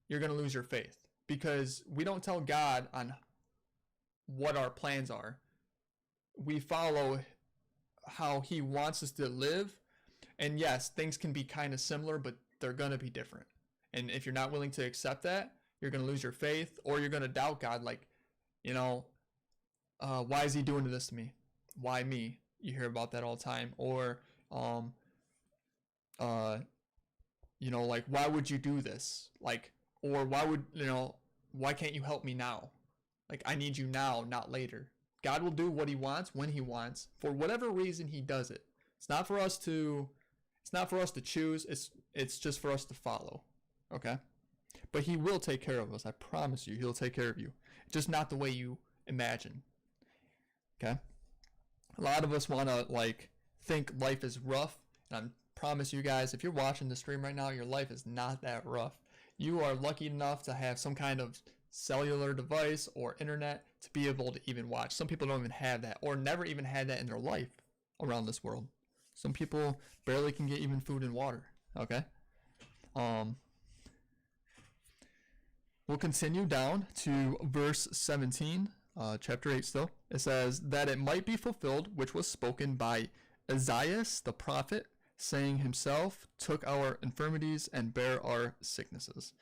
you're going to lose your faith. Because we don't tell God on what our plans are. We follow how he wants us to live. And yes, things can be kind of similar, but they're going to be different. And if you're not willing to accept that, you're going to lose your faith, or you're going to doubt God. Like, you know, why is he doing this to me? Why me? You hear about that all the time. Or, you know, like, why would you do this? Like, or why would, you know, why can't you help me now? Like, I need you now, not later. God will do what he wants when he wants, for whatever reason he does it. It's not for us to choose. It's just for us to follow. Okay? But he will take care of us. I promise you, he'll take care of you. Just not the way you imagine. Okay? A lot of us want to like think life is rough, and I promise you guys, if you're watching the stream right now, your life is not that rough. You are lucky enough to have some kind of cellular device or internet to be able to even watch. Some people don't even have that, or never even had that in their life around this world. Some people barely can get even food and water. Okay? We'll continue down to verse 17, chapter 8 still. It says, that it might be fulfilled, which was spoken by Isaiah the prophet, saying himself took our infirmities and bare our sicknesses.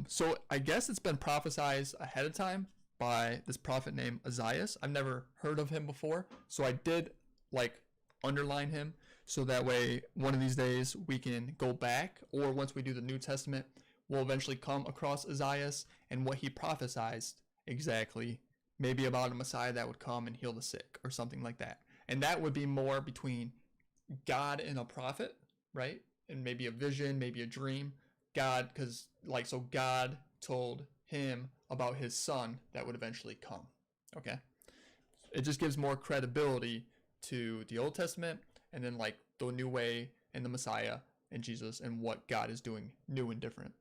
So I guess it's been prophesied ahead of time by this prophet named Isaiah. I've never heard of him before, so I did like underline him, so that way one of these days we can go back, or once we do the New Testament, we'll eventually come across Isaiah and what he prophesied exactly, maybe about a Messiah that would come and heal the sick or something like that. And that would be more between God and a prophet, right? And maybe a vision, maybe a dream. God, because like, so God told him about his son that would eventually come. Okay? It just gives more credibility to the Old Testament, and then like the new way and the Messiah and Jesus and what God is doing new and different.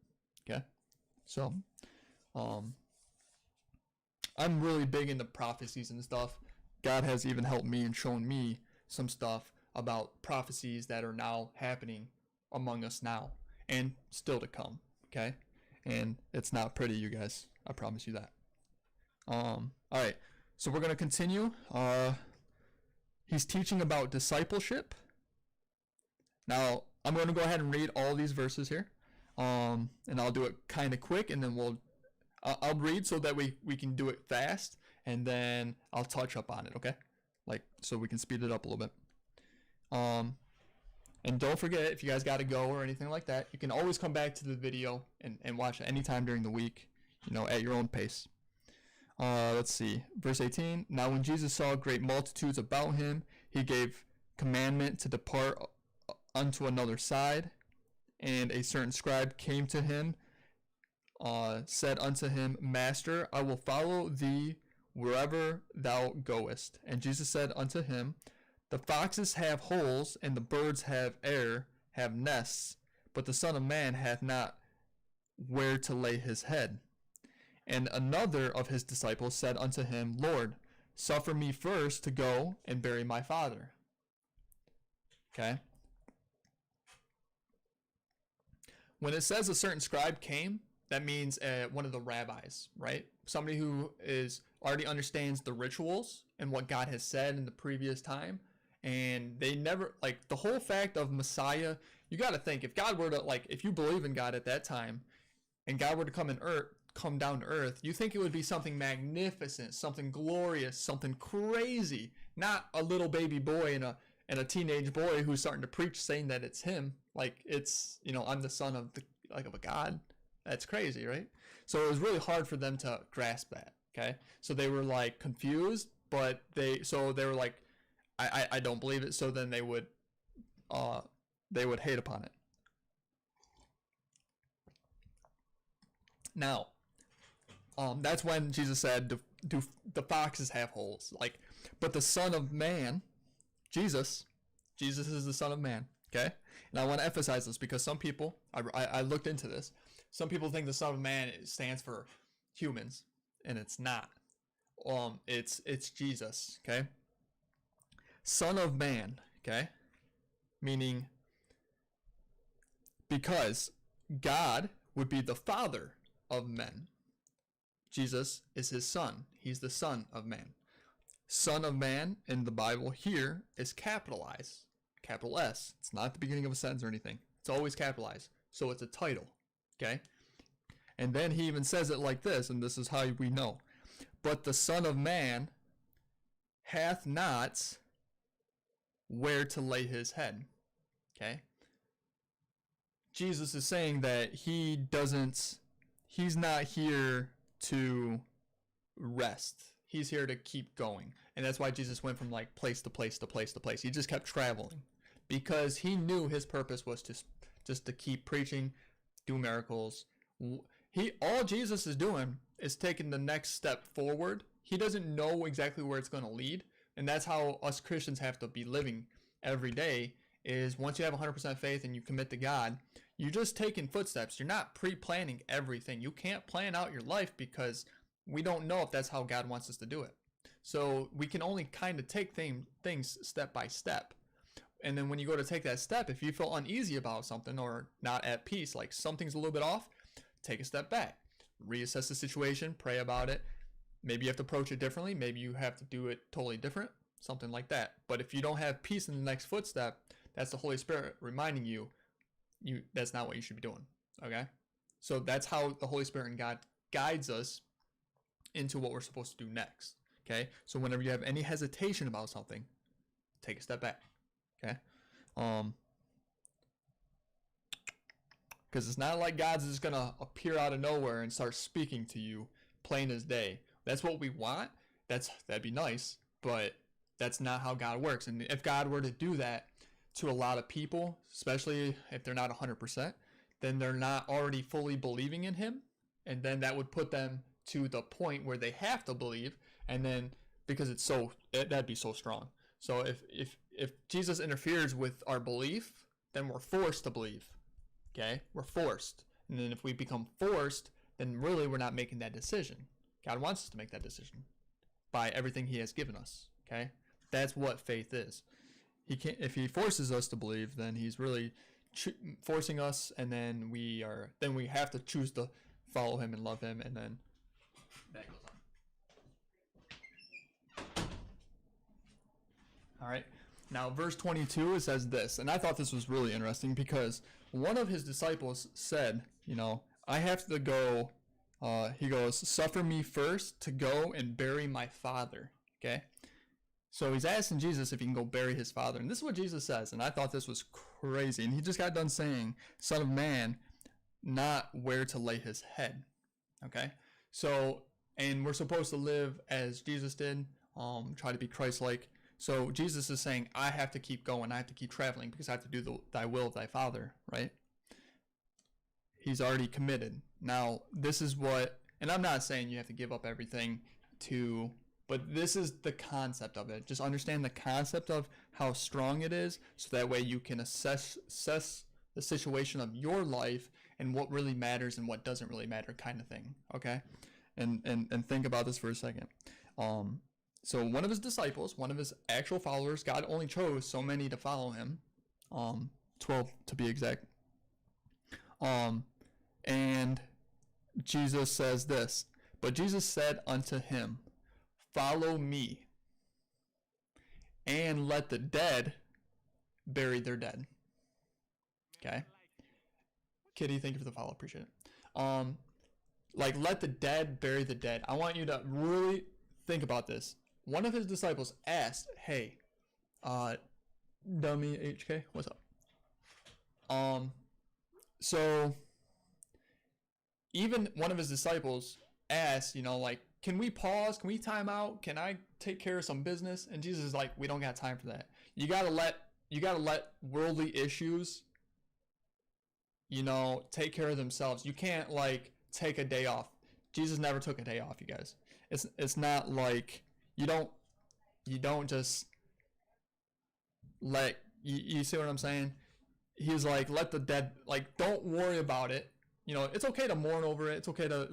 Okay? So, I'm really big into prophecies and stuff. God has even helped me and shown me some stuff about prophecies that are now happening among us now and still to come. Okay? And it's not pretty, you guys. I promise you that. All right. So we're going to continue. He's teaching about discipleship. Now, I'm going to go ahead and read all these verses here. And I'll do it kind of quick, and then I'll read so that we can do it fast, and then I'll touch up on it, okay? Like, so we can speed it up a little bit. And don't forget, if you guys got to go or anything like that, you can always come back to the video and watch it anytime during the week, you know, at your own pace. Let's see, verse 18. Now when Jesus saw great multitudes about him, he gave commandment to depart unto another side. And a certain scribe came to him, said unto him, Master, I will follow thee wherever thou goest. And Jesus said unto him, the foxes have holes, and the birds have nests, but the Son of Man hath not where to lay his head. And another of his disciples said unto him, Lord, suffer me first to go and bury my father. Okay? When it says a certain scribe came, that means one of the rabbis, right? Somebody who already understands the rituals and what God has said in the previous time. And they never, like, the whole fact of Messiah, you got to think, if God were to, like, if you believe in God at that time, and God were to come down to earth, you think it would be something magnificent, something glorious, something crazy, not a little baby boy and a teenage boy who's starting to preach saying that it's him. Like, it's, you know, I'm the son of of a God. That's crazy, right? So it was really hard for them to grasp that. Okay, so they were like confused, but they were like, I don't believe it. So then they would hate upon it. Now, that's when Jesus said, do the foxes have holes? Like, but the Son of Man, Jesus is the Son of Man. Okay, and I want to emphasize this because some people, I looked into this. Some people think the Son of Man stands for humans, and it's not. It's Jesus. Okay. Son of Man, okay? Meaning, because God would be the father of men. Jesus is his son. He's the Son of Man. Son of Man in the Bible here is capitalized. Capital S. It's not the beginning of a sentence or anything. It's always capitalized. So it's a title, okay? And then he even says it like this, and this is how we know. But the Son of Man hath not where to lay his head. Okay? Jesus is saying that he's not here to rest. He's here to keep going. And that's why Jesus went from like place to place to place to place. He just kept traveling because he knew his purpose was just to keep preaching, do miracles. All Jesus is doing is taking the next step forward. He doesn't know exactly where it's going to lead. And that's how us Christians have to be living every day, is once you have 100% faith and you commit to God, you're just taking footsteps. You're not pre-planning everything. You can't plan out your life because we don't know if that's how God wants us to do it. So we can only kind of take things step by step. And then when you go to take that step, if you feel uneasy about something or not at peace, like something's a little bit off, take a step back, reassess the situation, pray about it. Maybe you have to approach it differently. Maybe you have to do it totally different, something like that. But if you don't have peace in the next footstep, that's the Holy Spirit reminding you that's not what you should be doing. Okay? So that's how the Holy Spirit and God guides us into what we're supposed to do next. Okay? So whenever you have any hesitation about something, take a step back. Okay? Because it's not like God's just going to appear out of nowhere and start speaking to you plain as day. That's what we want. That'd be nice, but that's not how God works. And if God were to do that to a lot of people, especially if they're not 100%, then they're not already fully believing in him. And then that would put them to the point where they have to believe. And then because that'd be so strong. So if Jesus interferes with our belief, then we're forced to believe. Okay? We're forced. And then if we become forced, then really we're not making that decision. God wants us to make that decision by everything he has given us. Okay? That's what faith is. If he forces us to believe, then he's really forcing us, and then we have to choose to follow him and love him, and then that goes on. All right. Now, verse 22, it says this, and I thought this was really interesting because one of his disciples said, I have to go, he goes, suffer me first to go and bury my father. Okay? So he's asking Jesus if he can go bury his father. And this is what Jesus says, and I thought this was crazy. And he just got done saying, Son of Man, not where to lay his head. Okay? So, and we're supposed to live as Jesus did, try to be Christ-like. So Jesus is saying, I have to keep going. I have to keep traveling because I have to do thy will of thy Father, right? He's already committed. Now, this is what, and I'm not saying you have to give up everything but this is the concept of it. Just understand the concept of how strong it is, so that way you can assess the situation of your life and what really matters and what doesn't really matter, kind of thing. Okay? And think about this for a second. So one of his disciples, one of his actual followers, God only chose so many to follow him, 12 to be exact. And Jesus says this, but Jesus said unto him, follow me, and let the dead bury their dead. Okay? Kitty, thank you for the follow. Appreciate it. Let the dead bury the dead. I want you to really think about this. One of his disciples asked, hey, dummy HK, what's up? So even one of his disciples asked, can we pause? Can we time out? Can I take care of some business? And Jesus is like, we don't got time for that. You gotta let worldly issues, take care of themselves. You can't take a day off. Jesus never took a day off, you guys. It's not like you don't just you see what I'm saying? He's like, let the dead, don't worry about it. It's okay to mourn over it. It's okay to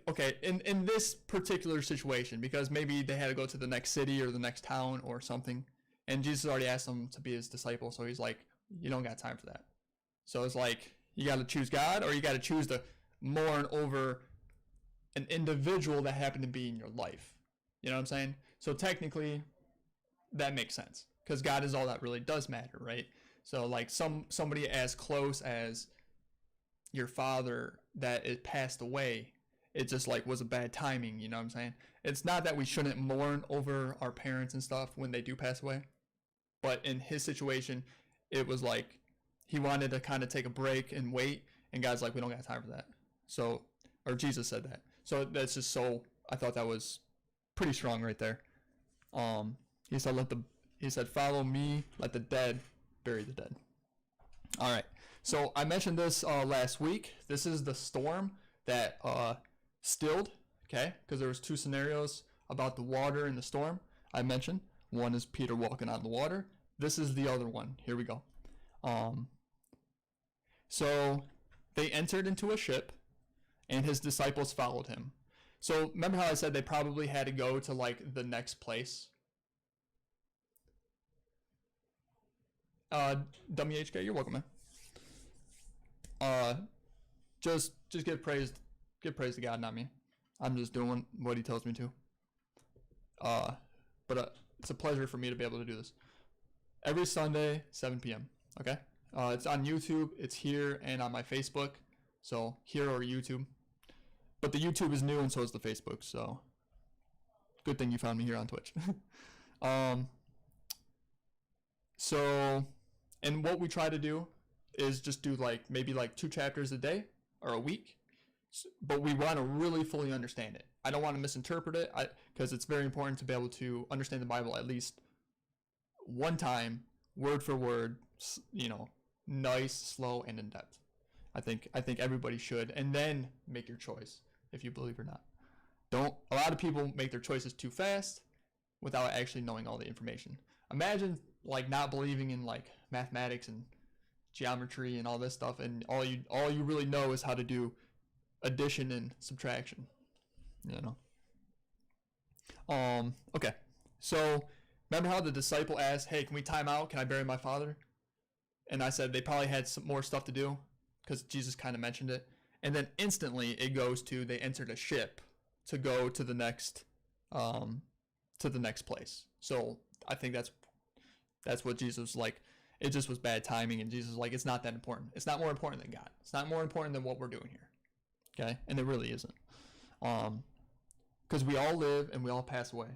okay, in this particular situation, because maybe they had to go to the next city or the next town or something, and Jesus already asked them to be his disciple, so he's like, you don't got time for that. So it's like, you got to choose God, or you got to choose to mourn over an individual that happened to be in your life. You know what I'm saying? So technically, that makes sense, because God is all that really does matter, right? So somebody as close as your father that it passed away. It just like was a bad timing, you know what I'm saying? It's not that we shouldn't mourn over our parents and stuff when they do pass away, but in his situation, it was like he wanted to kind of take a break and wait, and God's like, we don't got time for that. So, or Jesus said that. So that's just so, I thought that was pretty strong right there. He said, follow me, let the dead bury the dead. All right. So I mentioned this last week. This is the storm that stilled, okay? Because there was two scenarios about the water and the storm I mentioned. One is Peter walking on the water. This is the other one. Here we go. So they entered into a ship, and his disciples followed him. So remember how I said they probably had to go to like the next place? WHK, you're welcome, man. Just give praise to God, not me. I'm just doing what he tells me to. But it's a pleasure for me to be able to do this every Sunday, 7 p.m. Okay. It's on YouTube. It's here and on my Facebook. So here or YouTube. But the YouTube is new, and so is the Facebook. So good thing you found me here on Twitch. So, and what we try to do is just do like maybe like 2 chapters a day or a week, but we want to really fully understand it. I don't want to misinterpret it, because it's very important to be able to understand the Bible at least one time, word for word, you know, nice, slow, and in depth. I think everybody should, and then make your choice if you believe or not. A lot of people make their choices too fast without actually knowing all the information. Imagine like not believing in like mathematics and geometry and all this stuff, and all you really know is how to do addition and subtraction, you know. Okay, so remember how the disciple asked, hey, can we time out, can I bury my father? And I said they probably had some more stuff to do because Jesus kind of mentioned it. And then instantly it goes to they entered a ship to go to the next place. So I think that's what Jesus was like. It just was bad timing, and Jesus was like, it's not that important. It's not more important than God. It's not more important than what we're doing here. Okay? And it really isn't. Because we all live and we all pass away.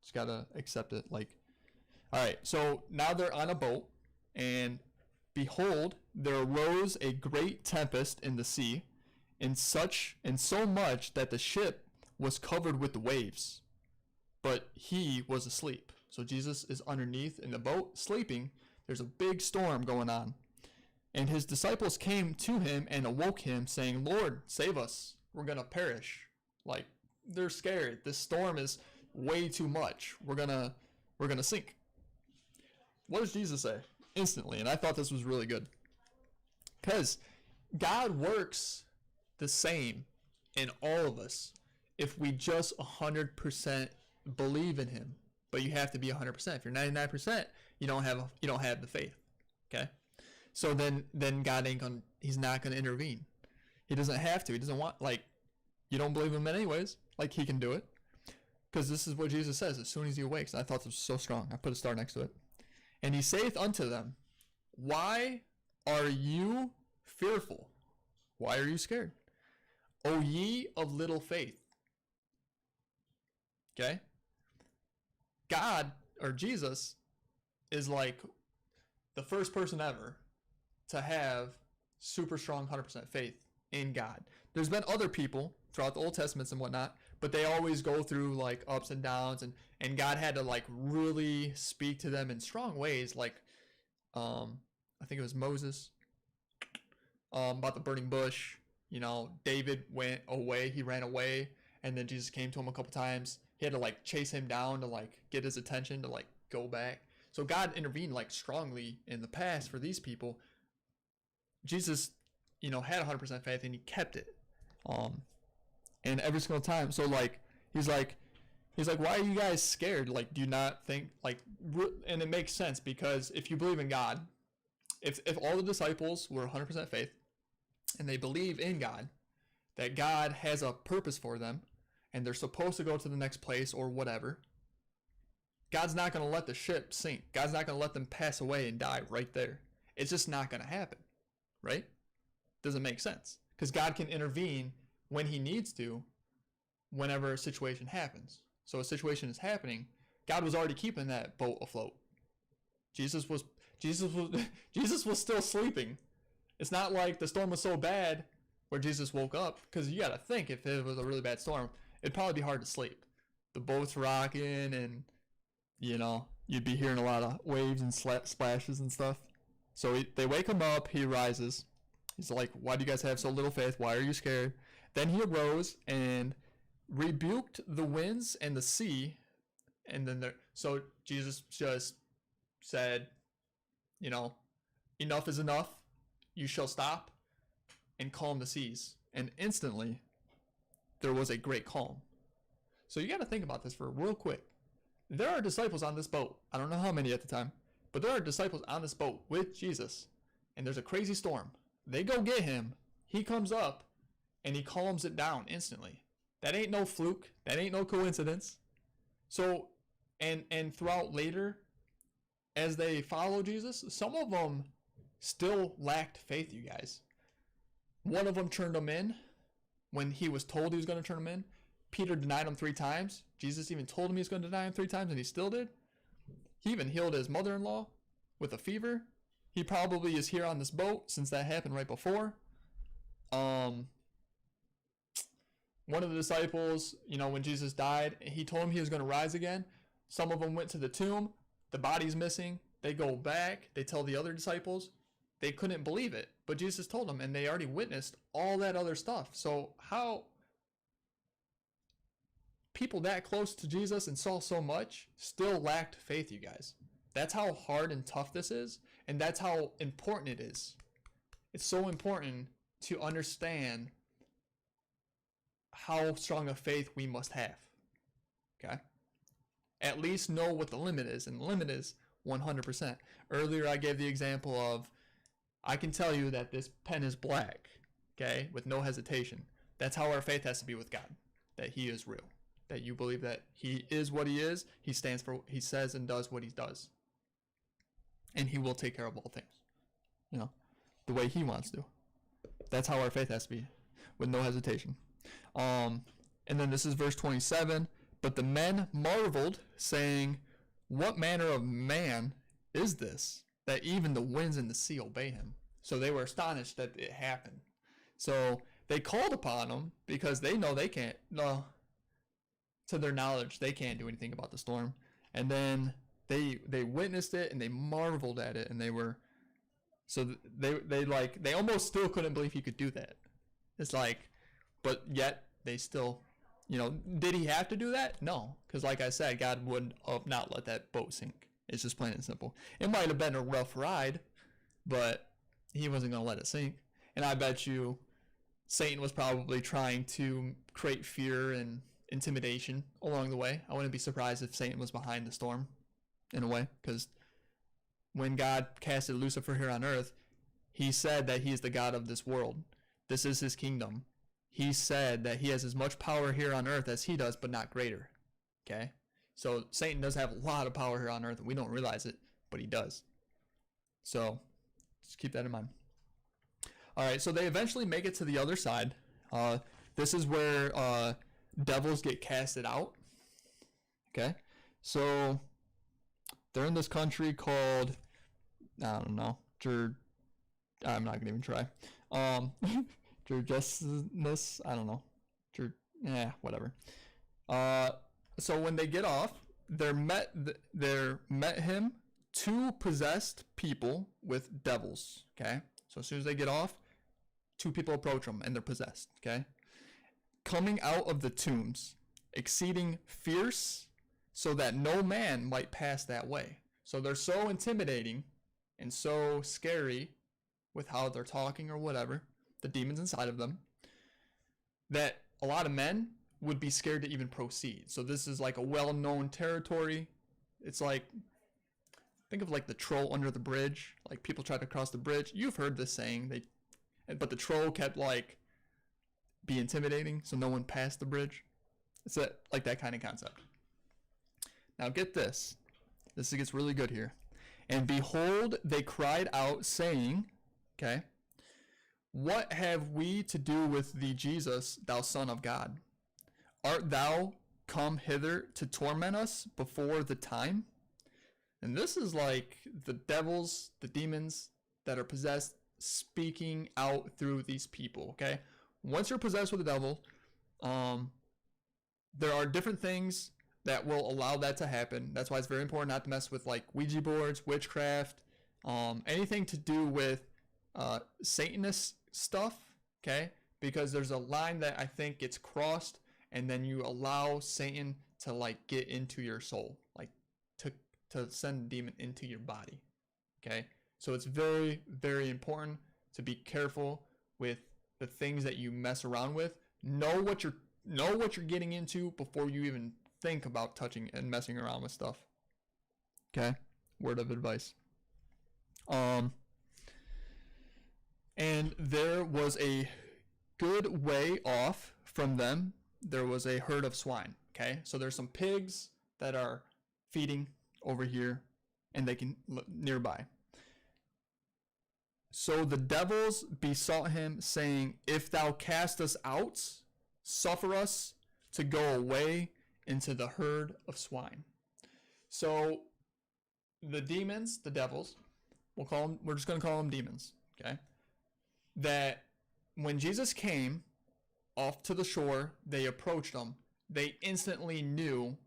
Just gotta accept it. Like, all right, so now they're on a boat, and behold, there arose a great tempest in the sea, and so much that the ship was covered with the waves, but he was asleep. So Jesus is underneath in the boat sleeping. There's a big storm going on, and his disciples came to him and awoke him, saying, Lord, save us, we're gonna perish. Like, they're scared. This storm is way too much. We're gonna sink. What does Jesus say? Instantly. And I thought this was really good, because God works the same in all of us if we just 100% believe in him. But you have to be 100%. If you're 99%, you don't have the faith. Okay? So then God he's not gonna intervene. He doesn't have to. He doesn't want, like, you don't believe him anyways. Like, he can do it. Because this is what Jesus says as soon as he awakes. And I thought this was so strong. I put a star next to it. And he saith unto them, why are you fearful? Why are you scared? O ye of little faith. Okay? God, or Jesus, is like the first person ever to have super strong 100% faith in God. There's been other people throughout the Old Testaments and whatnot, but they always go through like ups and downs, and God had to like really speak to them in strong ways. Like, I think it was Moses, about the burning bush. You know, David went away, he ran away, and then Jesus came to him a couple times. He had to like chase him down to like get his attention to like go back. So God intervened like strongly in the past for these people. Jesus, you know, had 100% faith, and he kept it. And every single time. So like, he's like, why are you guys scared? Like, do you not think, like, and it makes sense, because if you believe in God, if all the disciples were 100% faith and they believe in God, that God has a purpose for them and they're supposed to go to the next place or whatever, God's not going to let the ship sink. God's not going to let them pass away and die right there. It's just not going to happen, right? Doesn't make sense, because God can intervene when he needs to, whenever a situation happens. So a situation is happening, God was already keeping that boat afloat. Jesus was Jesus was still sleeping. It's not like the storm was so bad where Jesus woke up, because you got to think, if it was a really bad storm, it'd probably be hard to sleep. The boat's rocking, and you'd be hearing a lot of waves and splashes and stuff. So they wake him up, he rises. He's like, why do you guys have so little faith? Why are you scared? Then he arose and rebuked the winds and the sea. And then so Jesus just said, enough is enough. You shall stop and calm the seas. And instantly, there was a great calm. So you got to think about this for real quick. There are disciples on this boat. I don't know how many at the time, but there are disciples on this boat with Jesus. And there's a crazy storm. They go get him. He comes up and he calms it down instantly. That ain't no fluke. That ain't no coincidence. So, and throughout later, as they follow Jesus, some of them still lacked faith, you guys. One of them turned him in when he was told he was going to turn him in. Peter denied him 3 times. Jesus even told him he was going to deny him 3 times, and he still did. He even healed his mother-in-law with a fever. He probably is here on this boat since that happened right before. One of the disciples, when Jesus died, he told him he was going to rise again. Some of them went to the tomb. The body's missing. They go back. They tell the other disciples. They couldn't believe it, but Jesus told them, and they already witnessed all that other stuff. So how people that close to Jesus and saw so much still lacked faith, you guys? That's how hard and tough this is, and that's how important it is. It's so important to understand how strong a faith we must have. Okay? At least know what the limit is, and the limit is 100%. Earlier I gave the example of, I can tell you that this pen is black, okay, with no hesitation. That's how our faith has to be with God, that he is real, that you believe that he is what he is, he stands for, he says and does what he does, and he will take care of all things, the way he wants to. That's how our faith has to be, with no hesitation. And then this is verse 27. But the men marveled, saying, what manner of man is this, that even the winds and the sea obey him? So they were astonished that it happened. So they called upon him because they know they can't, to their knowledge, they can't do anything about the storm. And then they witnessed it and they marveled at it, and they were, so they almost still couldn't believe he could do that. It's like, but yet they still, did he have to do that? No, because like I said, God would not let that boat sink. It's just plain and simple. It might have been a rough ride, but he wasn't going to let it sink. And I bet you Satan was probably trying to create fear and intimidation along the way. I wouldn't be surprised if Satan was behind the storm in a way, because when God casted Lucifer here on earth, he said that he is the God of this world. This is his kingdom. He said that he has as much power here on earth as he does, but not greater. Okay? So Satan does have a lot of power here on earth, and we don't realize it, but he does. So just keep that in mind. All right, so they eventually make it to the other side. This is where devils get casted out. Okay? So they're in this country called, I don't know, I'm not going to even try. Justness, I don't know. Whatever. So when they get off, there met him 2 possessed people with devils. Okay, so as soon as they get off, 2 people approach them and they're possessed. Okay, coming out of the tombs, exceeding fierce, so that no man might pass that way. So they're so intimidating and so scary with how they're talking or whatever, the demons inside of them, that a lot of men would be scared to even proceed. So this is like a well-known territory. It's like, think of like the troll under the bridge. Like people try to cross the bridge. You've heard this saying, but the troll kept like be intimidating, so no one passed the bridge. It's like that kind of concept. Now get this. This gets really good here. And behold, they cried out, saying, okay, What have we to do with thee, Jesus, thou Son of God? Art thou come hither to torment us before the time? And this is like the devils, the demons that are possessed, speaking out through these people, okay? Once you're possessed with the devil, there are different things that will allow that to happen. That's why it's very important not to mess with like Ouija boards, witchcraft, anything to do with Satanist stuff, okay? Because there's a line that I think gets crossed, and then you allow Satan to like get into your soul, like to send a demon into your body, okay? So it's very, very important to be careful with the things that you mess around with. Know what you're getting into before you even think about touching and messing around with stuff. Okay? Word of advice. And there was a good way off from them. There was a herd of swine. Okay? So there's some pigs that are feeding over here, and they can look nearby. So the devils besought him, saying, If thou cast us out, suffer us to go away into the herd of swine. So the demons, the devils, we're just going to call them demons, okay? That when Jesus came off to the shore, they approached him. They instantly knew.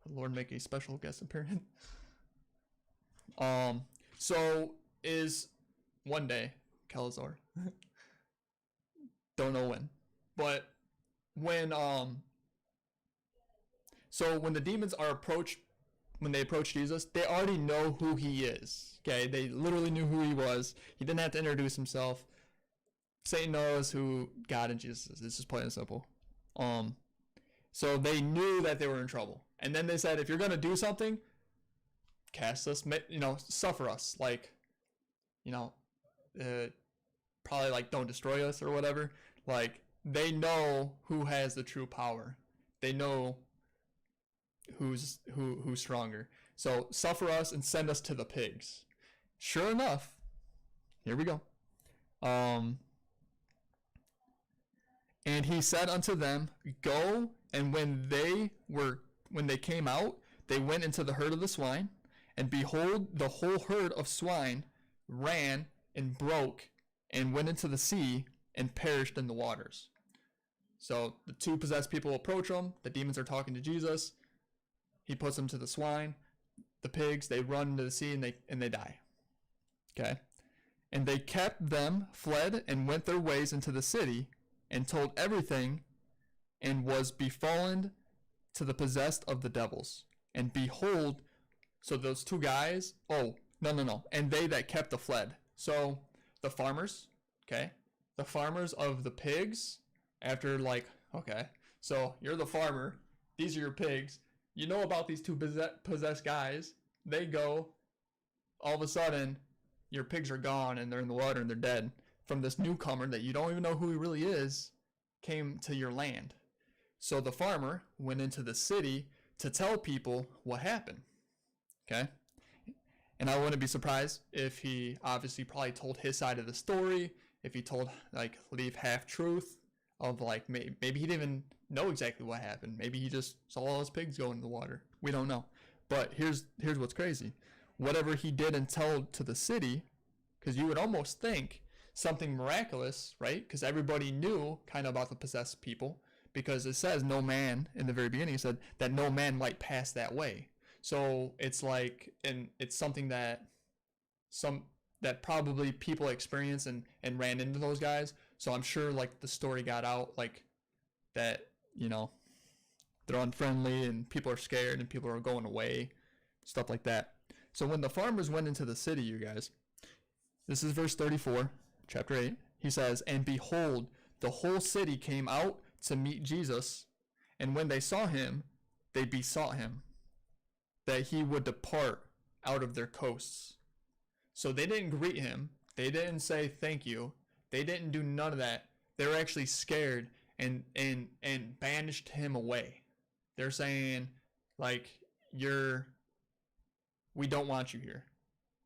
The Lord make a special guest appearance. So is one day, Calazar. Don't know when. But when so when the demons are approached, when they approach Jesus, they already know who he is. Okay, they literally knew who he was. He didn't have to introduce himself. Satan knows who God and Jesus is. It's just plain and simple. So they knew that they were in trouble. And then they said, if you're gonna do something, cast us, suffer us, like, probably like don't destroy us or whatever. Like, they know who has the true power. They know who's stronger. So suffer us and send us to the pigs. Sure enough, here we go. And he said unto them, Go, and when they came out, they went into the herd of the swine, and behold, the whole herd of swine ran and broke and went into the sea and perished in the waters. So the two possessed people approach him. The demons are talking to Jesus. He puts them to the swine. The pigs, they run into the sea and they die. Okay? And they kept them, fled, and went their ways into the city, and told everything, and was befallen to the possessed of the devils. And behold, so those two guys, and they that kept the fled. So the farmers, okay, the farmers of the pigs, after so you're the farmer, these are your pigs, you know about these two possessed guys, they go, all of a sudden, your pigs are gone and they're in the water and they're dead. From this newcomer that you don't even know who he really is, came to your land. So the farmer went into the city to tell people what happened. Okay? And I wouldn't be surprised if he obviously probably told his side of the story, if he told, leave half truth of, maybe he didn't even know exactly what happened. Maybe he just saw all his pigs go into the water. We don't know. But here's what's crazy. Whatever he did and told to the city, because you would almost think something miraculous, right? Because everybody knew kind of about the possessed people, because it says no man, in the very beginning, it said that no man might pass that way. So it's and it's something that probably people experienced and ran into those guys. So I'm sure the story got out that, they're unfriendly and people are scared and people are going away, stuff like that. So when the farmers went into the city, you guys, this is verse 34, chapter 8. He says, And behold, the whole city came out to meet Jesus, and when they saw him, they besought him that he would depart out of their coasts. So they didn't greet him. They didn't say thank you. They didn't do none of that. They were actually scared and banished him away. They're saying, we don't want you here.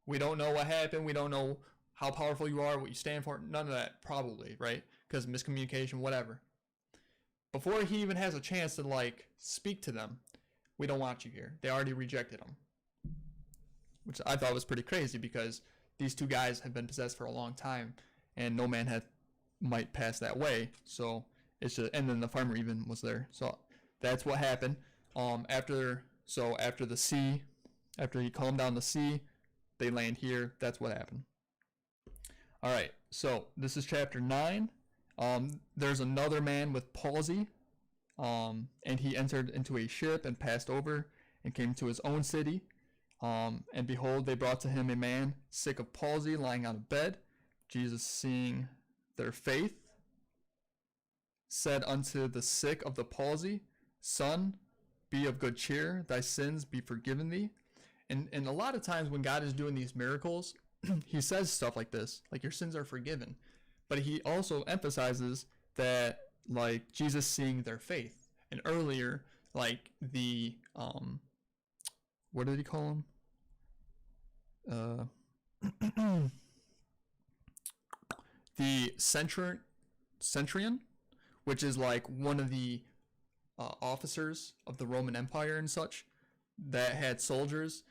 We don't know what happened. We don't know how powerful you are, what you stand for, none of that, probably, right? Because miscommunication, whatever. Before he even has a chance to like speak to them, we don't want you here. They already rejected him, which I thought was pretty crazy because these two guys have been possessed for a long time, and no man might pass that way. So it's just, and then the farmer even was there. So that's what happened. After the sea, after he calmed down the sea, they land here. That's what happened. All right. So this is chapter 9. There's another man with palsy, and he entered into a ship and passed over and came to his own city. And behold, they brought to him a man sick of palsy, lying on a bed. Jesus, seeing their faith, said unto the sick of the palsy, Son, be of good cheer, thy sins be forgiven thee. And a lot of times when God is doing these miracles, he says stuff like this, like your sins are forgiven. But he also emphasizes that, like, Jesus seeing their faith. And earlier, like, the, what did he call him? The centurion, which is like one of the officers of the Roman Empire and such that had soldiers.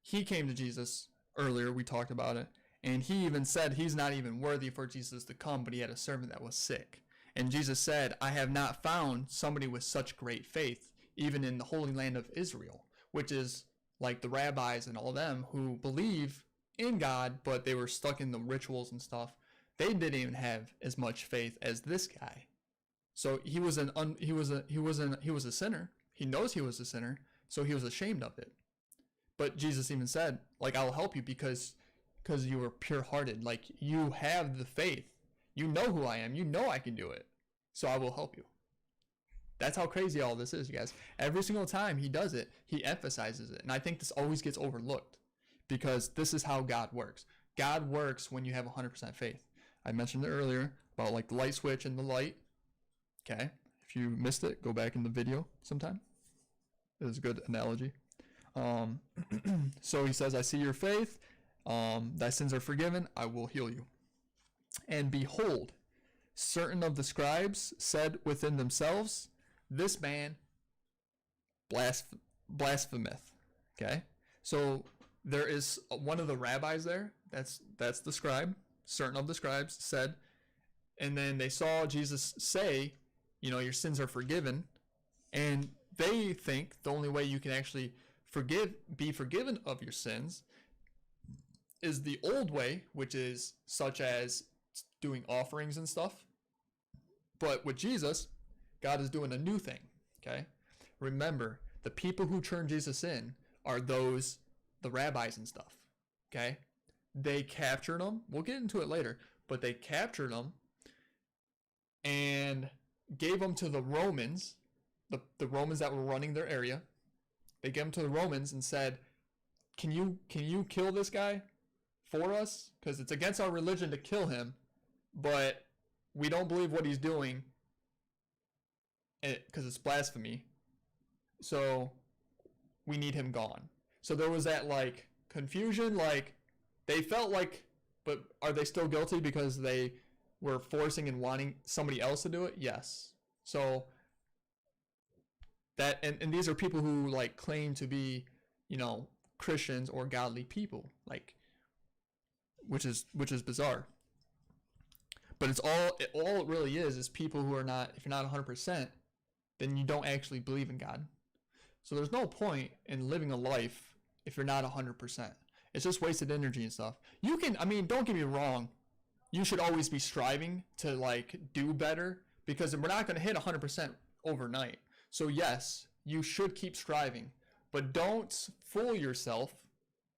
He came to Jesus earlier, we talked about it, and he even said he's not even worthy for Jesus to come, but he had a servant that was sick. And Jesus said, I have not found somebody with such great faith, even in the Holy Land of Israel, which is like the rabbis and all them who believe in God, but they were stuck in the rituals and stuff. They didn't even have as much faith as this guy. So he was a sinner. He knows he was a sinner, so he was ashamed of it. But Jesus even said, like, I'll help you because you were pure-hearted. Like, you have the faith. You know who I am. You know I can do it. So I will help you. That's how crazy all this is, you guys. Every single time he does it, he emphasizes it. And I think this always gets overlooked because this is how God works. God works when you have 100% faith. I mentioned it earlier about like the light switch and the light. Okay. If you missed it, go back in the video sometime. It was a good analogy. So he says, I see your faith. Thy sins are forgiven. I will heal you. And behold, certain of the scribes said within themselves, this man blasphemeth. Okay. So there is one of the rabbis there. That's the scribe. Certain of the scribes said, and then they saw Jesus say, you know, your sins are forgiven. And they think the only way you can actually be forgiven of your sins is the old way, which is such as doing offerings and stuff. But with Jesus, God is doing a new thing. Okay. Remember, the people who turn Jesus in are the rabbis and stuff. Okay. They captured him. We'll get into it later, but they captured him and gave him to the Romans, the Romans that were running their area. They gave him to the Romans and said, can you kill this guy for us? Because it's against our religion to kill him, but we don't believe what he's doing because it's blasphemy. So we need him gone. So there was that like confusion, like they felt like, but are they still guilty because they were forcing and wanting somebody else to do it? Yes. So that, and these are people who like claim to be, you know, Christians or godly people, like, which is bizarre. But it's all it really is people who are not, if you're not 100%, then you don't actually believe in God. So there's no point in living a life if you're not 100%. It's just wasted energy and stuff. You can, I mean, don't get me wrong. You should always be striving to like do better because we're not going to hit 100% overnight. So yes, you should keep striving, but don't fool yourself.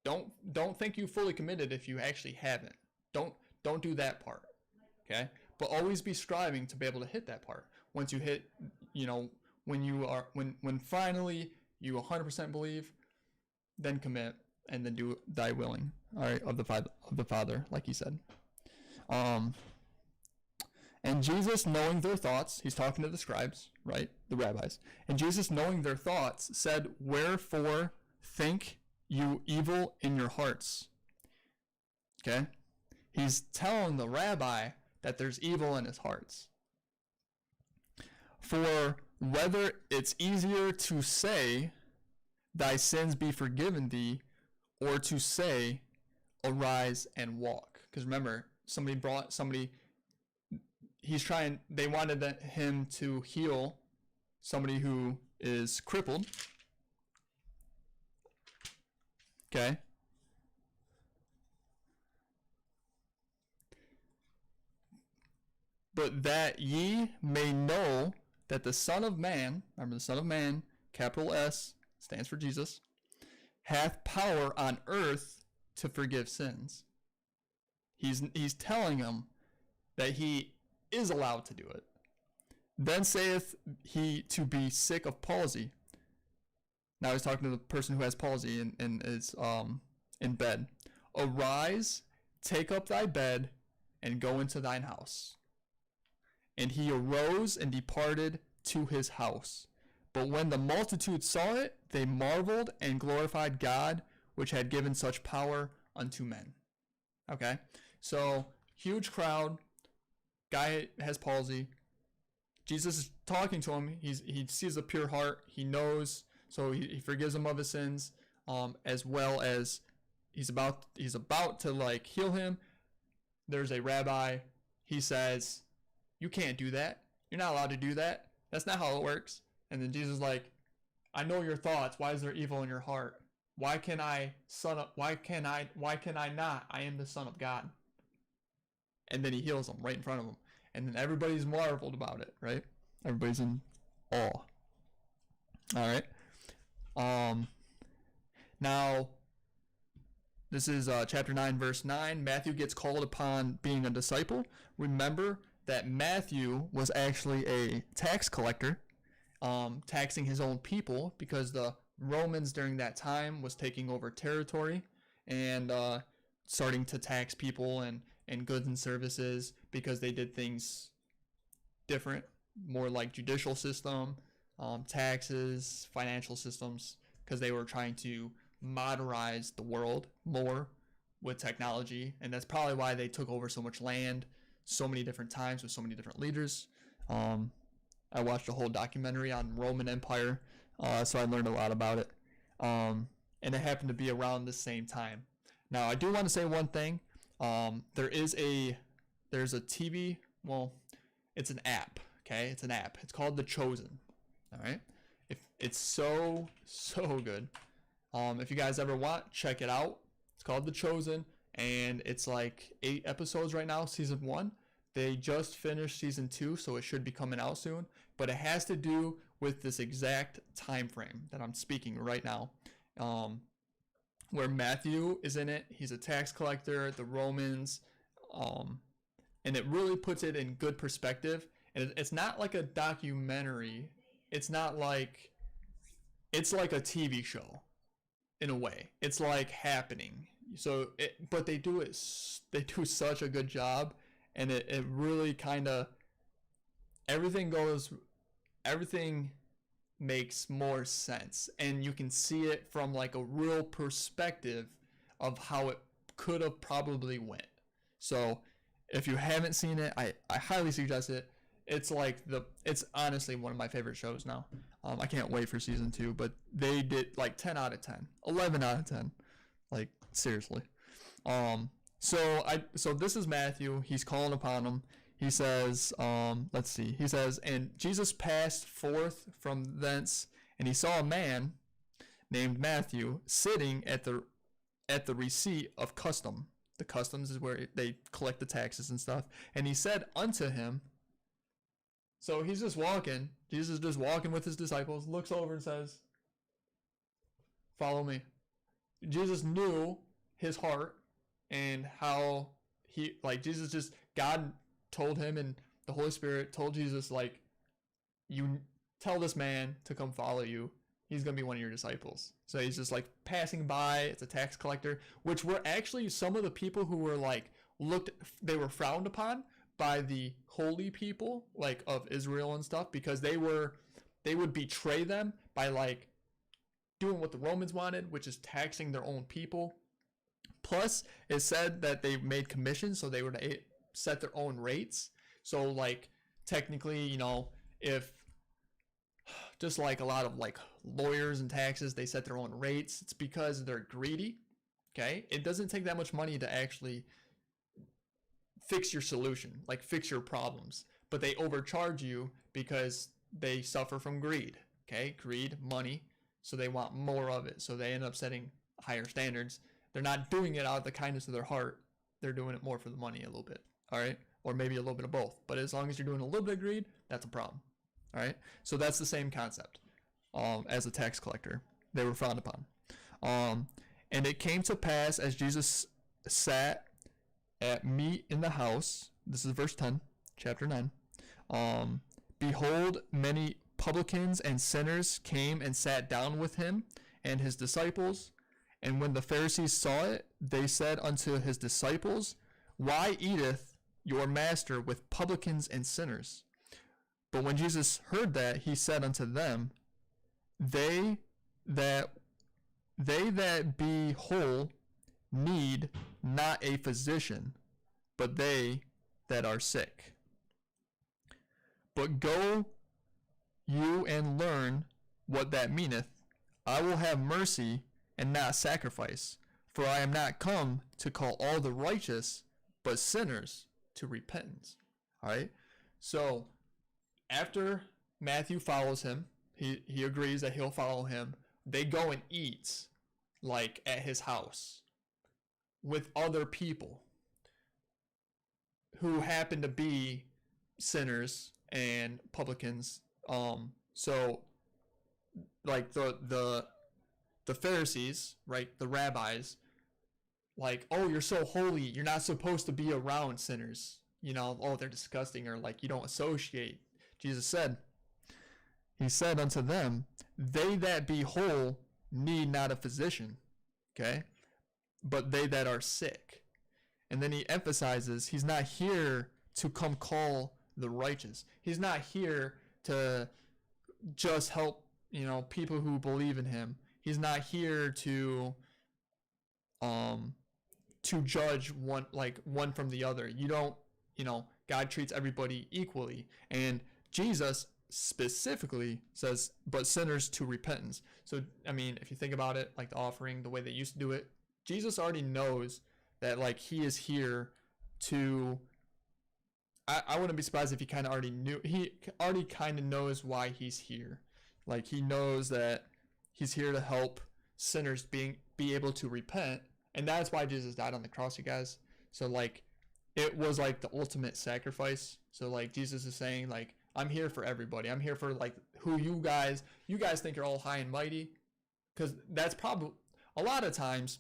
Don't think you fully committed if you actually haven't. Don't do that part. Okay? But always be striving to be able to hit that part. Once you hit, you know, when finally you 100% believe, then commit and then do thy willing. All right, of the Father, like he said. And Jesus, knowing their thoughts, he's talking to the scribes, right? The rabbis. And Jesus, knowing their thoughts, said, wherefore think you evil in your hearts? Okay? He's telling the rabbi that there's evil in his hearts. For whether it's easier to say, thy sins be forgiven thee, or to say, arise and walk. Because remember, they wanted him to heal somebody who is crippled. Okay. But that ye may know that the Son of Man, remember the Son of Man, capital S, stands for Jesus, hath power on earth to forgive sins. He's telling them that he is allowed to do it. Then saith he to be sick of palsy. Now he's talking to the person who has palsy and is in bed. Arise, take up thy bed, and go into thine house. And he arose and departed to his house. But when the multitude saw it, they marveled and glorified God, which had given such power unto men. Okay, so huge crowd. Guy has palsy. Jesus is talking to him. He sees a pure heart. He knows, so he forgives him of his sins, as well as he's about to like heal him. There's a rabbi. He says, "You can't do that. You're not allowed to do that. That's not how it works." And then Jesus is like, "I know your thoughts. Why is there evil in your heart? Why can I not? I am the Son of God." And then he heals them right in front of them. And then everybody's marveled about it, right? Everybody's in awe. All right. Now, this is chapter 9, verse 9. Matthew gets called upon being a disciple. Remember that Matthew was actually a tax collector, taxing his own people because the Romans during that time was taking over territory and starting to tax people and goods and services because they did things different, more like judicial system, taxes, financial systems, because they were trying to modernize the world more with technology. And that's probably why they took over so much land so many different times with so many different leaders. I watched a whole documentary on Roman Empire, so I learned a lot about it. And it happened to be around the same time. Now, I do want to say one thing. There's a TV, well, it's an app, okay? It's an app. It's called The Chosen, all right? It's so good. If you guys ever want, check it out. It's called The Chosen, and it's like 8 episodes right now, season 1. They just finished season 2, so it should be coming out soon. But it has to do with this exact time frame that I'm speaking right now, where Matthew is in it. He's a tax collector, the Romans, and it really puts it in good perspective. And it's not like a documentary. It's not like, it's like a TV show in a way. It's like happening. But they do such a good job, and it really kind of, everything makes more sense, and you can see it from like a real perspective of how it could have probably went. So if you haven't seen it, I highly suggest it. It's honestly one of my favorite shows now. I can't wait for season 2, but they did like 10 out of 10, 11 out of 10, like seriously. So this is Matthew. He's calling upon them. He says, let's see. He says, and Jesus passed forth from thence, and he saw a man named Matthew sitting at the receipt of custom. The customs is where they collect the taxes and stuff. And he said unto him, so he's just walking. Jesus is just walking with his disciples, looks over and says, follow me. Jesus knew his heart and how God told him, and the Holy Spirit told Jesus, like, you tell this man to come follow you. He's going to be one of your disciples. So he's just like passing by. It's a tax collector, which were actually some of the people who were like they were frowned upon by the holy people, like of Israel and stuff, because they would betray them by like doing what the Romans wanted, which is taxing their own people. Plus, it said that they made commissions, so they would set their own rates. So, like, technically, you know, if just like a lot of like lawyers and taxes, they set their own rates, it's because they're greedy. Okay, it doesn't take that much money to actually fix your solution, like fix your problems, but they overcharge you because they suffer from greed. Okay, greed, money, so they want more of it, so they end up setting higher standards. They're not doing it out of the kindness of their heart, they're doing it more for the money a little bit. All right, or maybe a little bit of both, but as long as you're doing a little bit of greed, that's a problem. All right, so that's the same concept. As a tax collector, they were frowned upon. And it came to pass as Jesus sat at meat in the house, this is verse 10, chapter 9, behold, many publicans and sinners came and sat down with him and his disciples. And when the Pharisees saw it, they said unto his disciples, why eateth your master with publicans and sinners? But when Jesus heard that, he said unto them, they that be whole need not a physician, but they that are sick. But go you and learn what that meaneth. I will have mercy and not sacrifice, for I am not come to call all the righteous, but sinners to repentance. All right. So after Matthew follows him, he agrees that he'll follow him. They go and eat like at his house with other people who happen to be sinners and publicans. So like the Pharisees, right, the rabbis, like, oh, you're so holy, you're not supposed to be around sinners, you know, oh, they're disgusting, or like you don't associate. Jesus said, he said unto them, they that be whole need not a physician, okay, but they that are sick. And then he emphasizes he's not here to come call the righteous. He's not here to just help, you know, people who believe in him. He's not here to judge one from the other. You don't, you know, God treats everybody equally. And Jesus specifically says, but sinners to repentance. So, I mean, if you think about it, like the offering, the way they used to do it, Jesus already knows that, like, he is here to, I wouldn't be surprised if he kind of already knew, he already kind of knows why he's here. Like, he knows that he's here to help sinners be able to repent. And that's why Jesus died on the cross, you guys. So, like, it was like the ultimate sacrifice. So, like, Jesus is saying, like, I'm here for everybody. I'm here for, like, who you guys think you're all high and mighty. Because that's probably, a lot of times,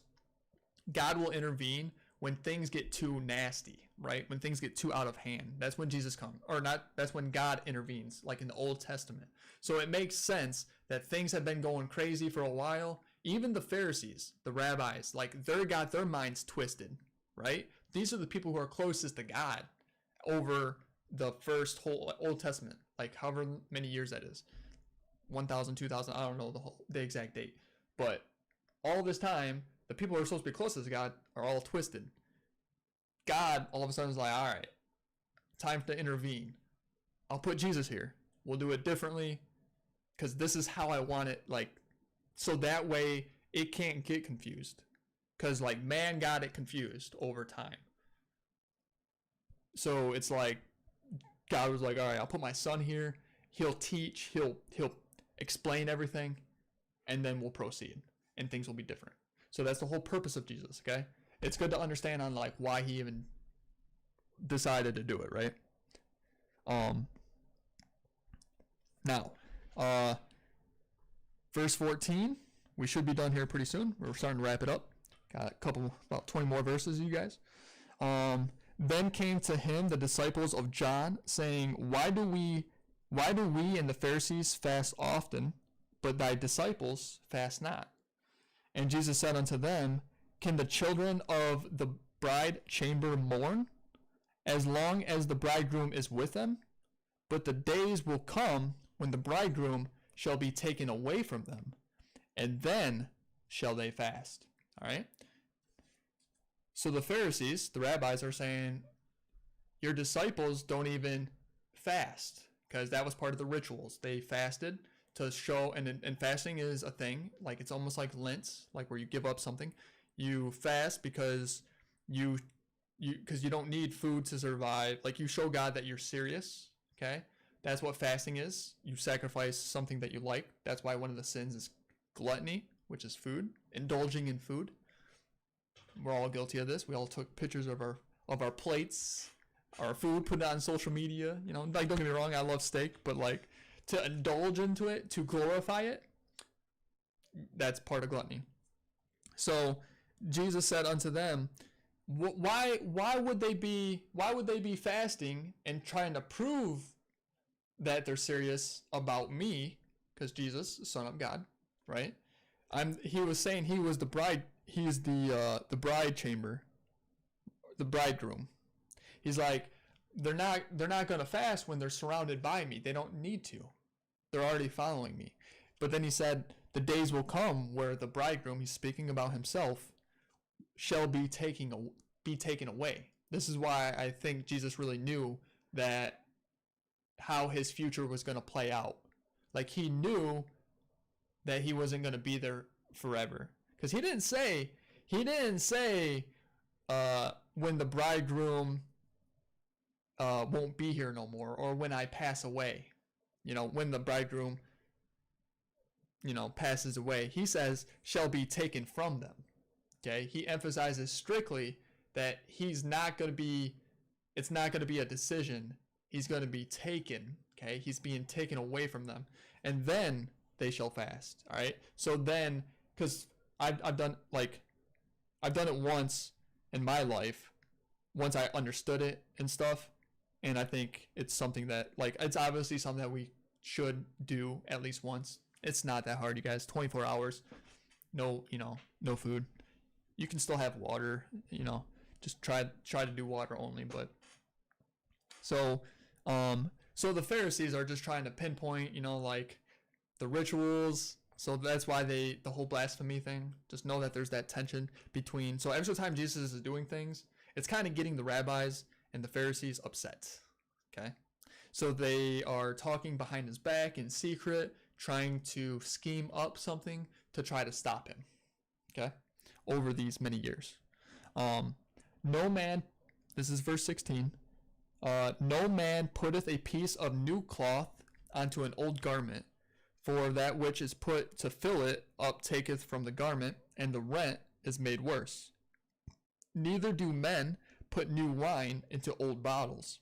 God will intervene when things get too nasty, right? When things get too out of hand. That's when Jesus comes. Or not, that's when God intervenes, like in the Old Testament. So it makes sense that things have been going crazy for a while. Even the Pharisees, the rabbis, like, they got their minds twisted, right? These are the people who are closest to God over the first whole Old Testament, like however many years that is. 1,000, 2,000, I don't know the exact date. But all this time, the people who are supposed to be closest to God are all twisted. God all of a sudden is like, all right, time to intervene. I'll put Jesus here. We'll do it differently because this is how I want it, like, so that way it can't get confused. Because, like, man got it confused over time. So it's like, God was like, all right, I'll put my son here. He'll teach. He'll explain everything. And then we'll proceed. And things will be different. So that's the whole purpose of Jesus, okay? It's good to understand on, like, why he even decided to do it, right? Now, verse 14, we should be done here pretty soon. We're starting to wrap it up. Got a couple, about 20 more verses, you guys. Then came to him the disciples of John, saying, Why do we and the Pharisees fast often, but thy disciples fast not? And Jesus said unto them, Can the children of the bride chamber mourn, as long as the bridegroom is with them? But the days will come when the bridegroom shall be taken away from them, and then shall they fast. All right? So the Pharisees, the rabbis, are saying, your disciples don't even fast, because that was part of the rituals. They fasted to show, and fasting is a thing, like it's almost like Lent, like where you give up something. You fast because you don't need food to survive. Like you show God that you're serious. Okay, that's what fasting is. You sacrifice something that you like. That's why one of the sins is gluttony, which is food, indulging in food. We're all guilty of this. We all took pictures of our plates, our food, put it on social media. You know, like don't get me wrong, I love steak, but like to indulge into it, to glorify it, that's part of gluttony. So Jesus said unto them, why would they be fasting and trying to prove that they're serious about me? Because Jesus, Son of God, right? He was saying he was the bride. He's the bride chamber, the bridegroom. He's like, they're not gonna fast when they're surrounded by me. They don't need to. They're already following me. But then he said, the days will come where the bridegroom, he's speaking about himself, shall be taken away. This is why I think Jesus really knew that how his future was going to play out. Like he knew that he wasn't going to be there forever, because he didn't say when the bridegroom won't be here no more, or when I pass away. You know, when the bridegroom, you know, passes away. He says shall be taken from them. Okay, he emphasizes strictly that it's not going to be a decision. He's going to be taken. Okay, he's being taken away from them, and then they shall fast. All right. So then, because I've done it once in my life, once I understood it and stuff, and I think it's something that, like, it's obviously something that we should do at least once. It's not that hard, you guys. 24 hours, no food. You can still have water, just try to do water only. But so the Pharisees are just trying to pinpoint, like the rituals. So that's why the whole blasphemy thing, just know that there's that tension between. So every time Jesus is doing things, it's kind of getting the rabbis and the Pharisees upset. Okay. So they are talking behind his back in secret, trying to scheme up something to try to stop him. Okay. Over these many years. No man, this is verse 16, no man putteth a piece of new cloth onto an old garment, for that which is put to fill it up taketh from the garment, and the rent is made worse. Neither do men put new wine into old bottles,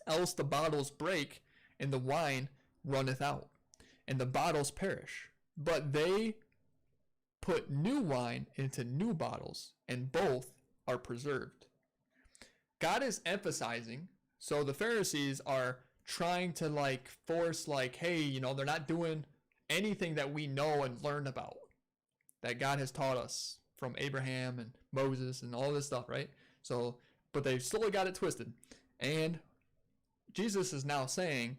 else the bottles break, and the wine runneth out, and the bottles perish. But they put new wine into new bottles, and both are preserved. God is emphasizing, so the Pharisees are trying to force hey, they're not doing anything that we know and learn about, that God has taught us from Abraham and Moses and all this stuff, right? So, but they've slowly got it twisted. And Jesus is now saying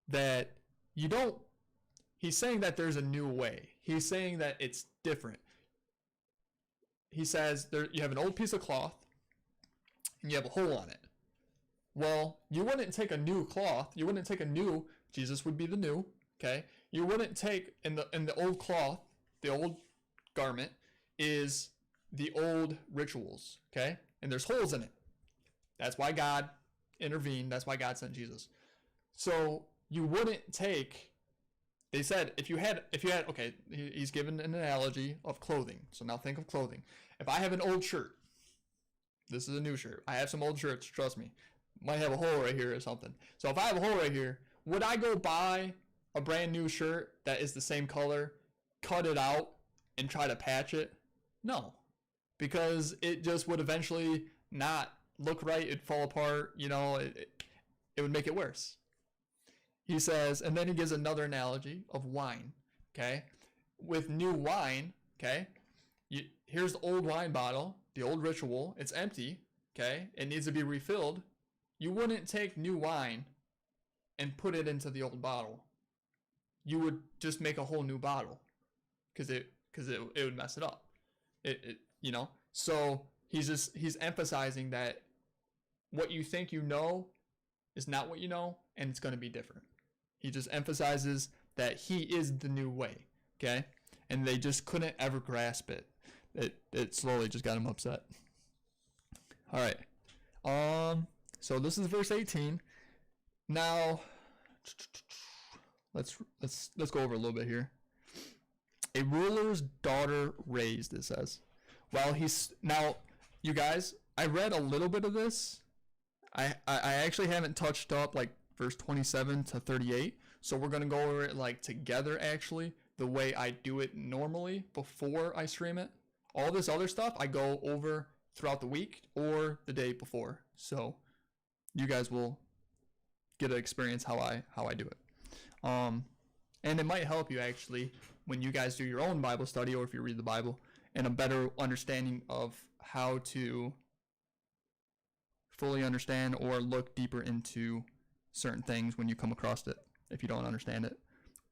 that he's saying that there's a new way. He's saying that it's different. He says you have an old piece of cloth and you have a hole on it. Well, you wouldn't take a new cloth. You wouldn't take Jesus would be the new, okay? You wouldn't take, in the old cloth, the old garment is the old rituals, okay? And there's holes in it. That's why God intervened. That's why God sent Jesus. So you wouldn't take, they said, if you had, okay, he's given an analogy of clothing. So now think of clothing. If I have an old shirt, this is a new shirt. I have some old shirts, trust me. Might have a hole right here or something. So if I have a hole right here, would I go buy a brand new shirt that is the same color, cut it out, and try to patch it? No. Because it just would eventually not look right. It'd fall apart. It would make it worse. He says, and then he gives another analogy of wine, okay? With new wine, okay? Here's the old wine bottle, the old ritual. It's empty, okay? It needs to be refilled. You wouldn't take new wine and put it into the old bottle. You would just make a whole new bottle because it would mess it up. So he's emphasizing that what you think you know is not what you know, and it's going to be different. He just emphasizes that he is the new way, okay? And they just couldn't ever grasp it. It slowly just got him upset. All right. So this is verse 18. Now, let's go over a little bit here. A ruler's daughter raised, it says. Now, you guys, I read a little bit of this. I actually haven't touched up like verse 27 to 38, so we're gonna go over it like together actually, the way I do it normally before I stream it. All this other stuff I go over throughout the week or the day before, so you guys will get to experience how I do it. And it might help you actually when you guys do your own Bible study, or if you read the Bible, and a better understanding of how to fully understand or look deeper into certain things when you come across it, if you don't understand it,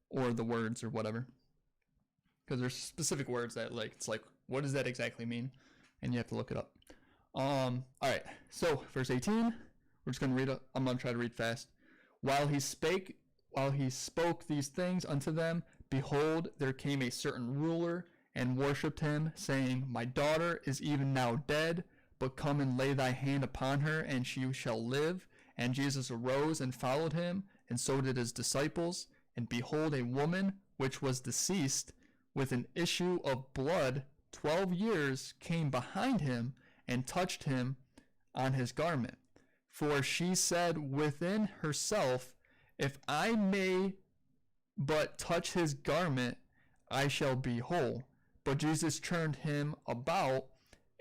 or the words or whatever. Because there's specific words that it's like, what does that exactly mean? And you have to look it up. All right, so verse 18, we're just going to read it. I'm going to try to read fast. While he spoke these things unto them, behold, there came a certain ruler and worshipped him, saying, My daughter is even now dead, but come and lay thy hand upon her, and she shall live. And Jesus arose and followed him, and so did his disciples. And behold, a woman which was deceased with an issue of blood 12 years came behind him and touched him on his garment. For she said within herself, If I may but touch his garment, I shall be whole. But Jesus turned him about,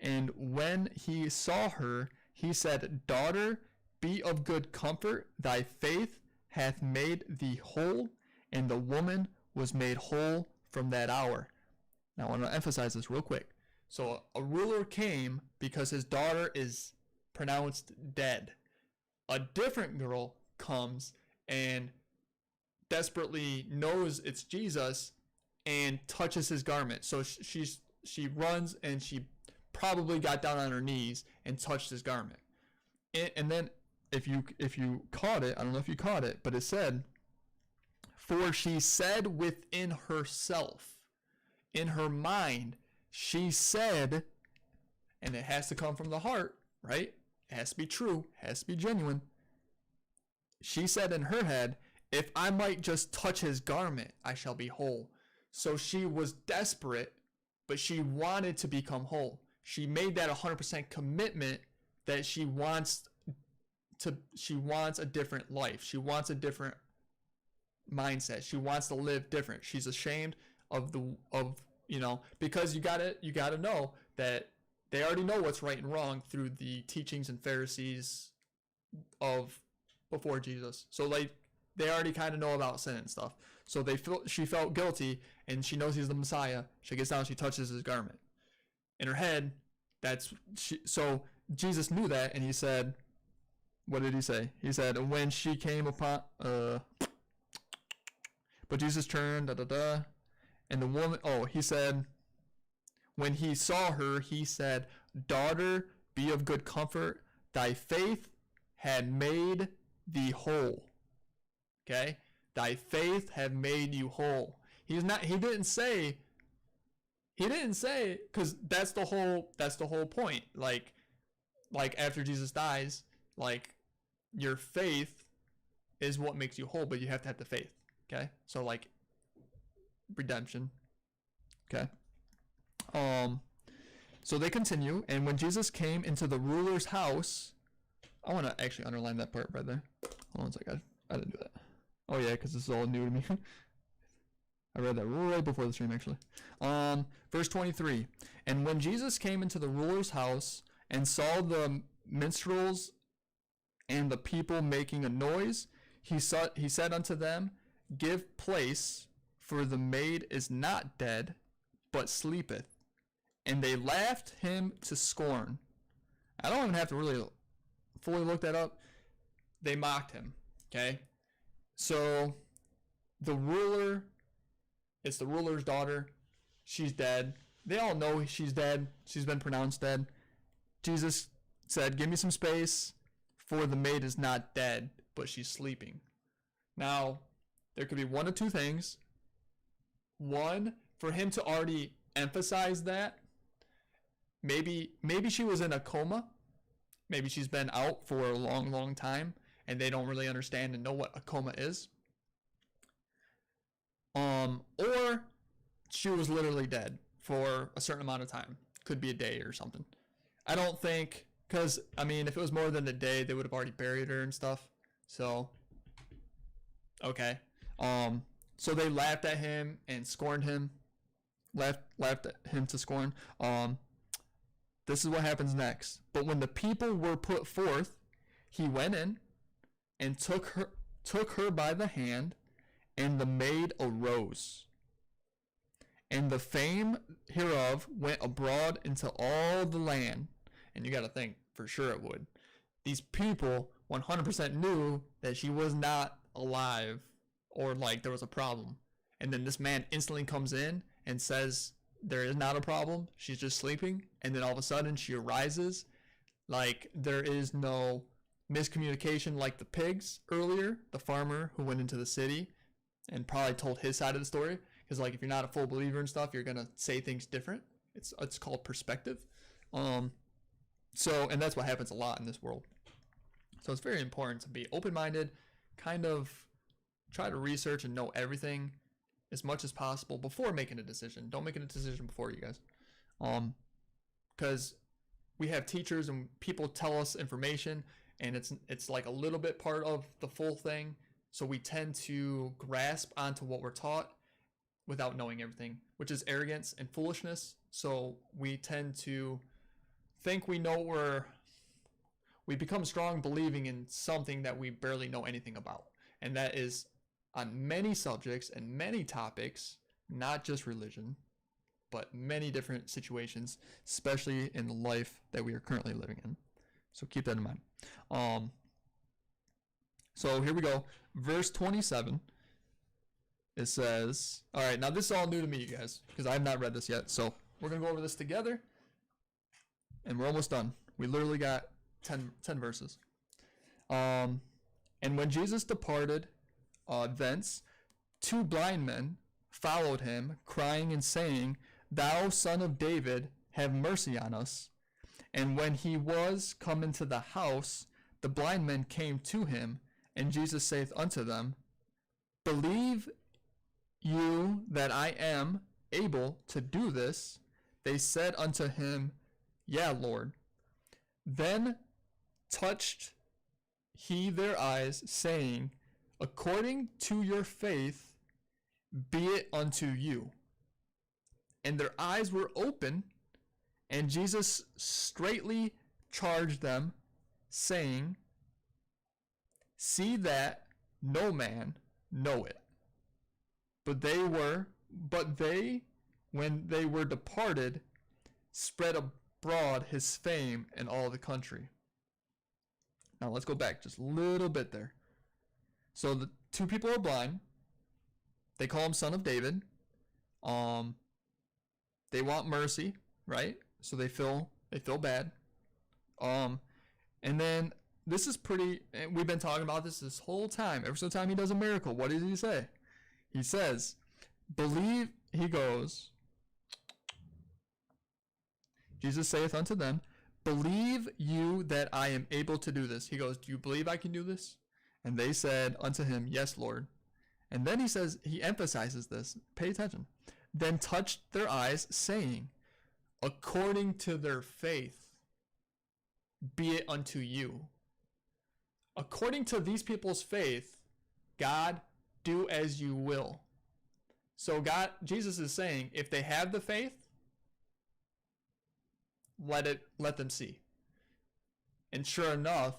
and when he saw her, he said, Daughter, be of good comfort, thy faith hath made thee whole. And the woman was made whole from that hour. Now I want to emphasize this real quick. So a ruler came because his daughter is pronounced dead. A different girl comes and desperately knows it's Jesus and touches his garment. So she runs, and she probably got down on her knees and touched his garment. And then if you caught it, I don't know if you caught it, but it said, for she said within herself, in her mind, she said, and it has to come from the heart, right? It has to be true, it has to be genuine. She said in her head, if I might just touch his garment, I shall be whole. So she was desperate, but she wanted to become whole. She made that 100% commitment that she wants a different life. She wants a different mindset. She wants to live different. She's ashamed of because you gotta know that they already know what's right and wrong through the teachings and Pharisees of before Jesus. So they already kind of know about sin and stuff. So she felt guilty, and she knows he's the Messiah. She gets down, she touches his garment. In her head, so Jesus knew that, and he said, what did he say? He said, when she came upon, but Jesus turned, and the woman, he said, when he saw her, he said, Daughter, be of good comfort, thy faith had made thee whole. Okay? Thy faith have made you whole. He didn't say, because that's the whole point. Like after Jesus dies, your faith is what makes you whole, but you have to have the faith. Okay? So redemption. Okay? So they continue, and when Jesus came into the ruler's house, I want to actually underline that part right there. Hold on a second. I didn't do that. Oh yeah, because this is all new to me. I read that right before the stream, actually. Verse 23. And when Jesus came into the ruler's house and saw the minstrels and the people making a noise, he said unto them, Give place, for the maid is not dead, but sleepeth. And they laughed him to scorn. I don't even have to really fully look that up. They mocked him. Okay? So it's the ruler's daughter. She's dead. They all know she's dead. She's been pronounced dead. Jesus said, give me some space, for the maid is not dead, but she's sleeping. Now, there could be one of two things. One, for him to already emphasize that, maybe she was in a coma. Maybe she's been out for a long, long time, and they don't really understand and know what a coma is. Or she was literally dead for a certain amount of time. Could be a day or something. I don't think, because, I mean, if it was more than a day, they would have already buried her and stuff. So, okay. So they laughed at him and scorned him. Laughed at him to scorn. This is what happens next. But when the people were put forth, he went in and took her by the hand, and the maid arose. And the fame hereof went abroad into all the land. And you got to think, for sure it would. These people 100% knew that she was not alive, or like there was a problem. And then this man instantly comes in and says there is not a problem. She's just sleeping. And then all of a sudden she arises. Like there is no miscommunication like the pigs earlier, the farmer who went into the city and probably told his side of the story. Because like if you're not a full believer and stuff, you're gonna say things different. It's called perspective. So and that's what happens a lot in this world. So it's very important to be open-minded, kind of try to research and know everything as much as possible before making a decision. Don't make a decision before, you guys. Because we have teachers and people tell us information, and it's like a little bit part of the full thing. So we tend to grasp onto what we're taught without knowing everything, which is arrogance and foolishness. So we tend to think we know we become strong believing in something that we barely know anything about. And that is on many subjects and many topics, not just religion, but many different situations, especially in the life that we are currently living in. So keep that in mind. So here we go. Verse 27. It says, all right, now this is all new to me, you guys, because I have not read this yet. So we're going to go over this together, and we're almost done. We literally got 10 verses. And when Jesus departed thence, two blind men followed him, crying and saying, Thou son of David, have mercy on us. And when he was come into the house, the blind men came to him, and Jesus saith unto them, Believe you that I am able to do this? They said unto him, Yea, Lord. Then touched he their eyes, saying, According to your faith, be it unto you. And their eyes were open, and Jesus straightly charged them, saying, See that no man know it. But they, when they were departed, spread abroad his fame in all the country. Now let's go back just a little bit there. So the two people are blind. They call him son of David. They want mercy, right? So they feel bad. And then this is pretty, we've been talking about this whole time. Every single time he does a miracle, what does he say? He says, believe, he goes, Jesus saith unto them, Believe you that I am able to do this? He goes, Do you believe I can do this? And they said unto him, Yes, Lord. And then he says, he emphasizes this. Pay attention. Then touched their eyes, saying, According to their faith, be it unto you. According to these people's faith, God, do as you will. So Jesus is saying, if they have the faith, let them see. And sure enough,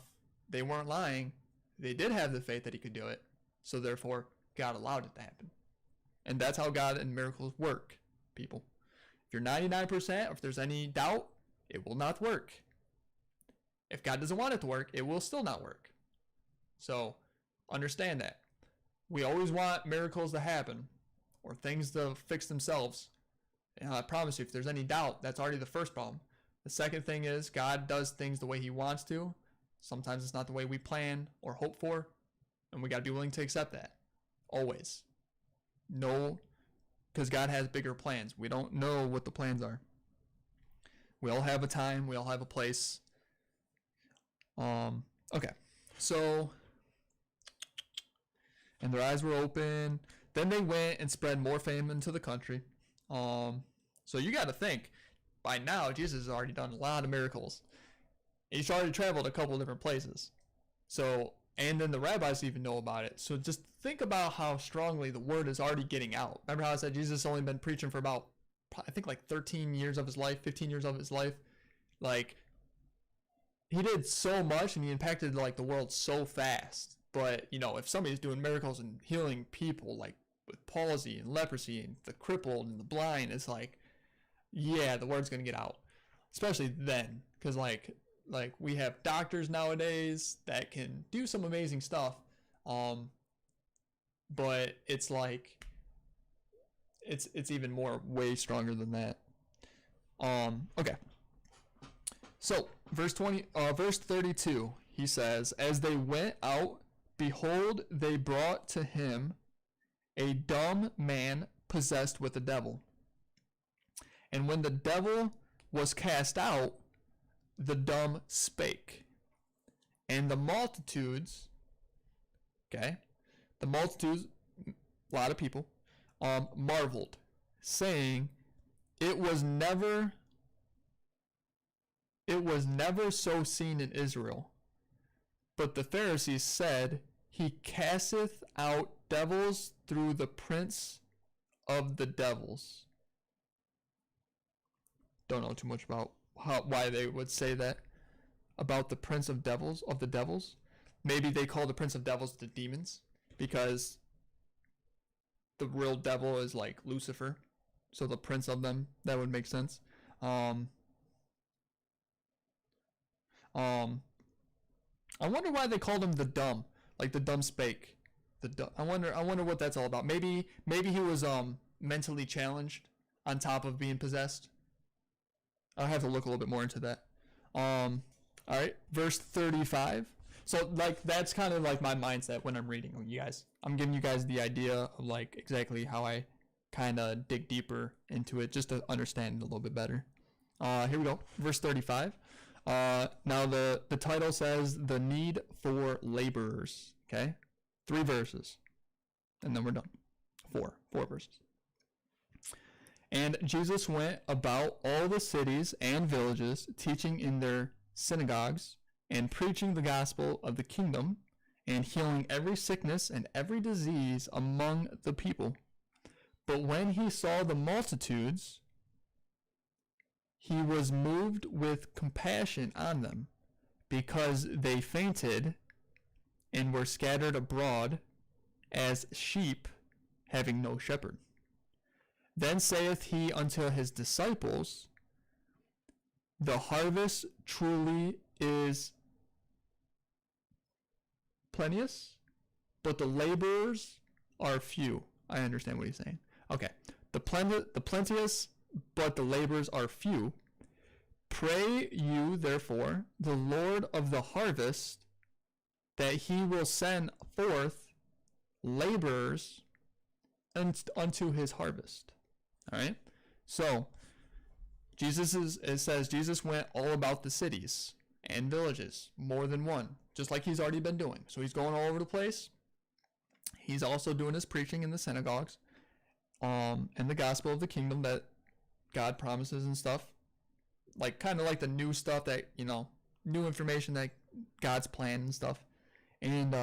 they weren't lying. They did have the faith that he could do it. So therefore, God allowed it to happen. And that's how God and miracles work, people. If you're 99%, or if there's any doubt, it will not work. If God doesn't want it to work, it will still not work. So understand that. We always want miracles to happen or things to fix themselves. And I promise you, if there's any doubt, that's already the first problem. The second thing is God does things the way he wants to. Sometimes it's not the way we plan or hope for, and we got to be willing to accept that. Always. No, because God has bigger plans. We don't know what the plans are. We all have a time. We all have a place. Okay. So, and their eyes were open. Then they went and spread more fame into the country. So you got to think, by now, Jesus has already done a lot of miracles. He's already traveled a couple different places. So, and then the rabbis even know about it. So just think about how strongly the word is already getting out. Remember how I said Jesus has only been preaching for about, I think like 13 years of his life, 15 years of his life. Like, he did so much and he impacted like the world so fast. But, you know, if somebody's doing miracles and healing people like with palsy and leprosy and the crippled and the blind, it's like, yeah, the word's going to get out. Especially then. Because like we have doctors nowadays that can do some amazing stuff. But it's like, it's even more way stronger than that. Okay. So, verse 32, he says, as they went out, behold, they brought to him a dumb man possessed with a devil. And when the devil was cast out, the dumb spake. And the multitudes, a lot of people, marveled, saying, it was never so seen in Israel. But the Pharisees said, he casteth out devils through the prince of the devils. Don't know too much about why they would say that about the prince of the devils. Maybe they call the prince of devils the demons because the real devil is like Lucifer. So the prince of them, that would make sense. I wonder why they called him the dumb, like the dumb spake. I wonder what that's all about. Maybe he was mentally challenged on top of being possessed. I'll have to look a little bit more into that. All right, verse 35. So like that's kind of like my mindset when I'm reading. You guys, I'm giving you guys the idea of like exactly how I kind of dig deeper into it just to understand it a little bit better. Here we go, verse 35. Now the title says the need for laborers. Okay, 3 verses, and then we're done. 4 verses. And Jesus went about all the cities and villages, teaching in their synagogues and preaching the gospel of the kingdom and healing every sickness and every disease among the people. But when he saw the multitudes, he was moved with compassion on them, because they fainted and were scattered abroad as sheep having no shepherd. Then saith he unto his disciples, the harvest truly is plenteous, but the laborers are few. I understand what he's saying. Okay. The plenteous, but the laborers are few. Pray you, therefore, the Lord of the harvest, that he will send forth laborers unto his harvest. All right. So it says Jesus went all about the cities and villages, more than one, just like he's already been doing. So he's going all over the place. He's also doing his preaching in the synagogues, and the gospel of the kingdom that God promises and stuff, like kind of like the new stuff that, you know, new information that God's plan and stuff. And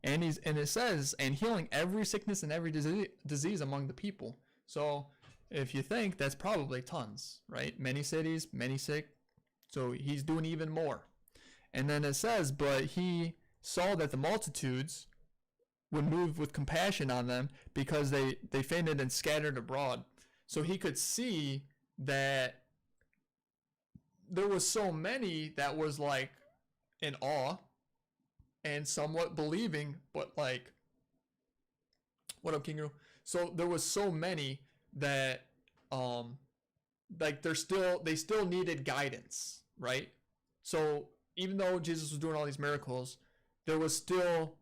it says, and healing every sickness and every disease among the people. So if you think, that's probably tons, right? Many cities, many sick. So he's doing even more. And then it says, but he saw that the multitudes would move with compassion on them because they fainted and scattered abroad. So he could see that there was so many that was like in awe and somewhat believing, but what up, Kingu? So there was so many that like they still needed guidance, right? So even though Jesus was doing all these miracles, there still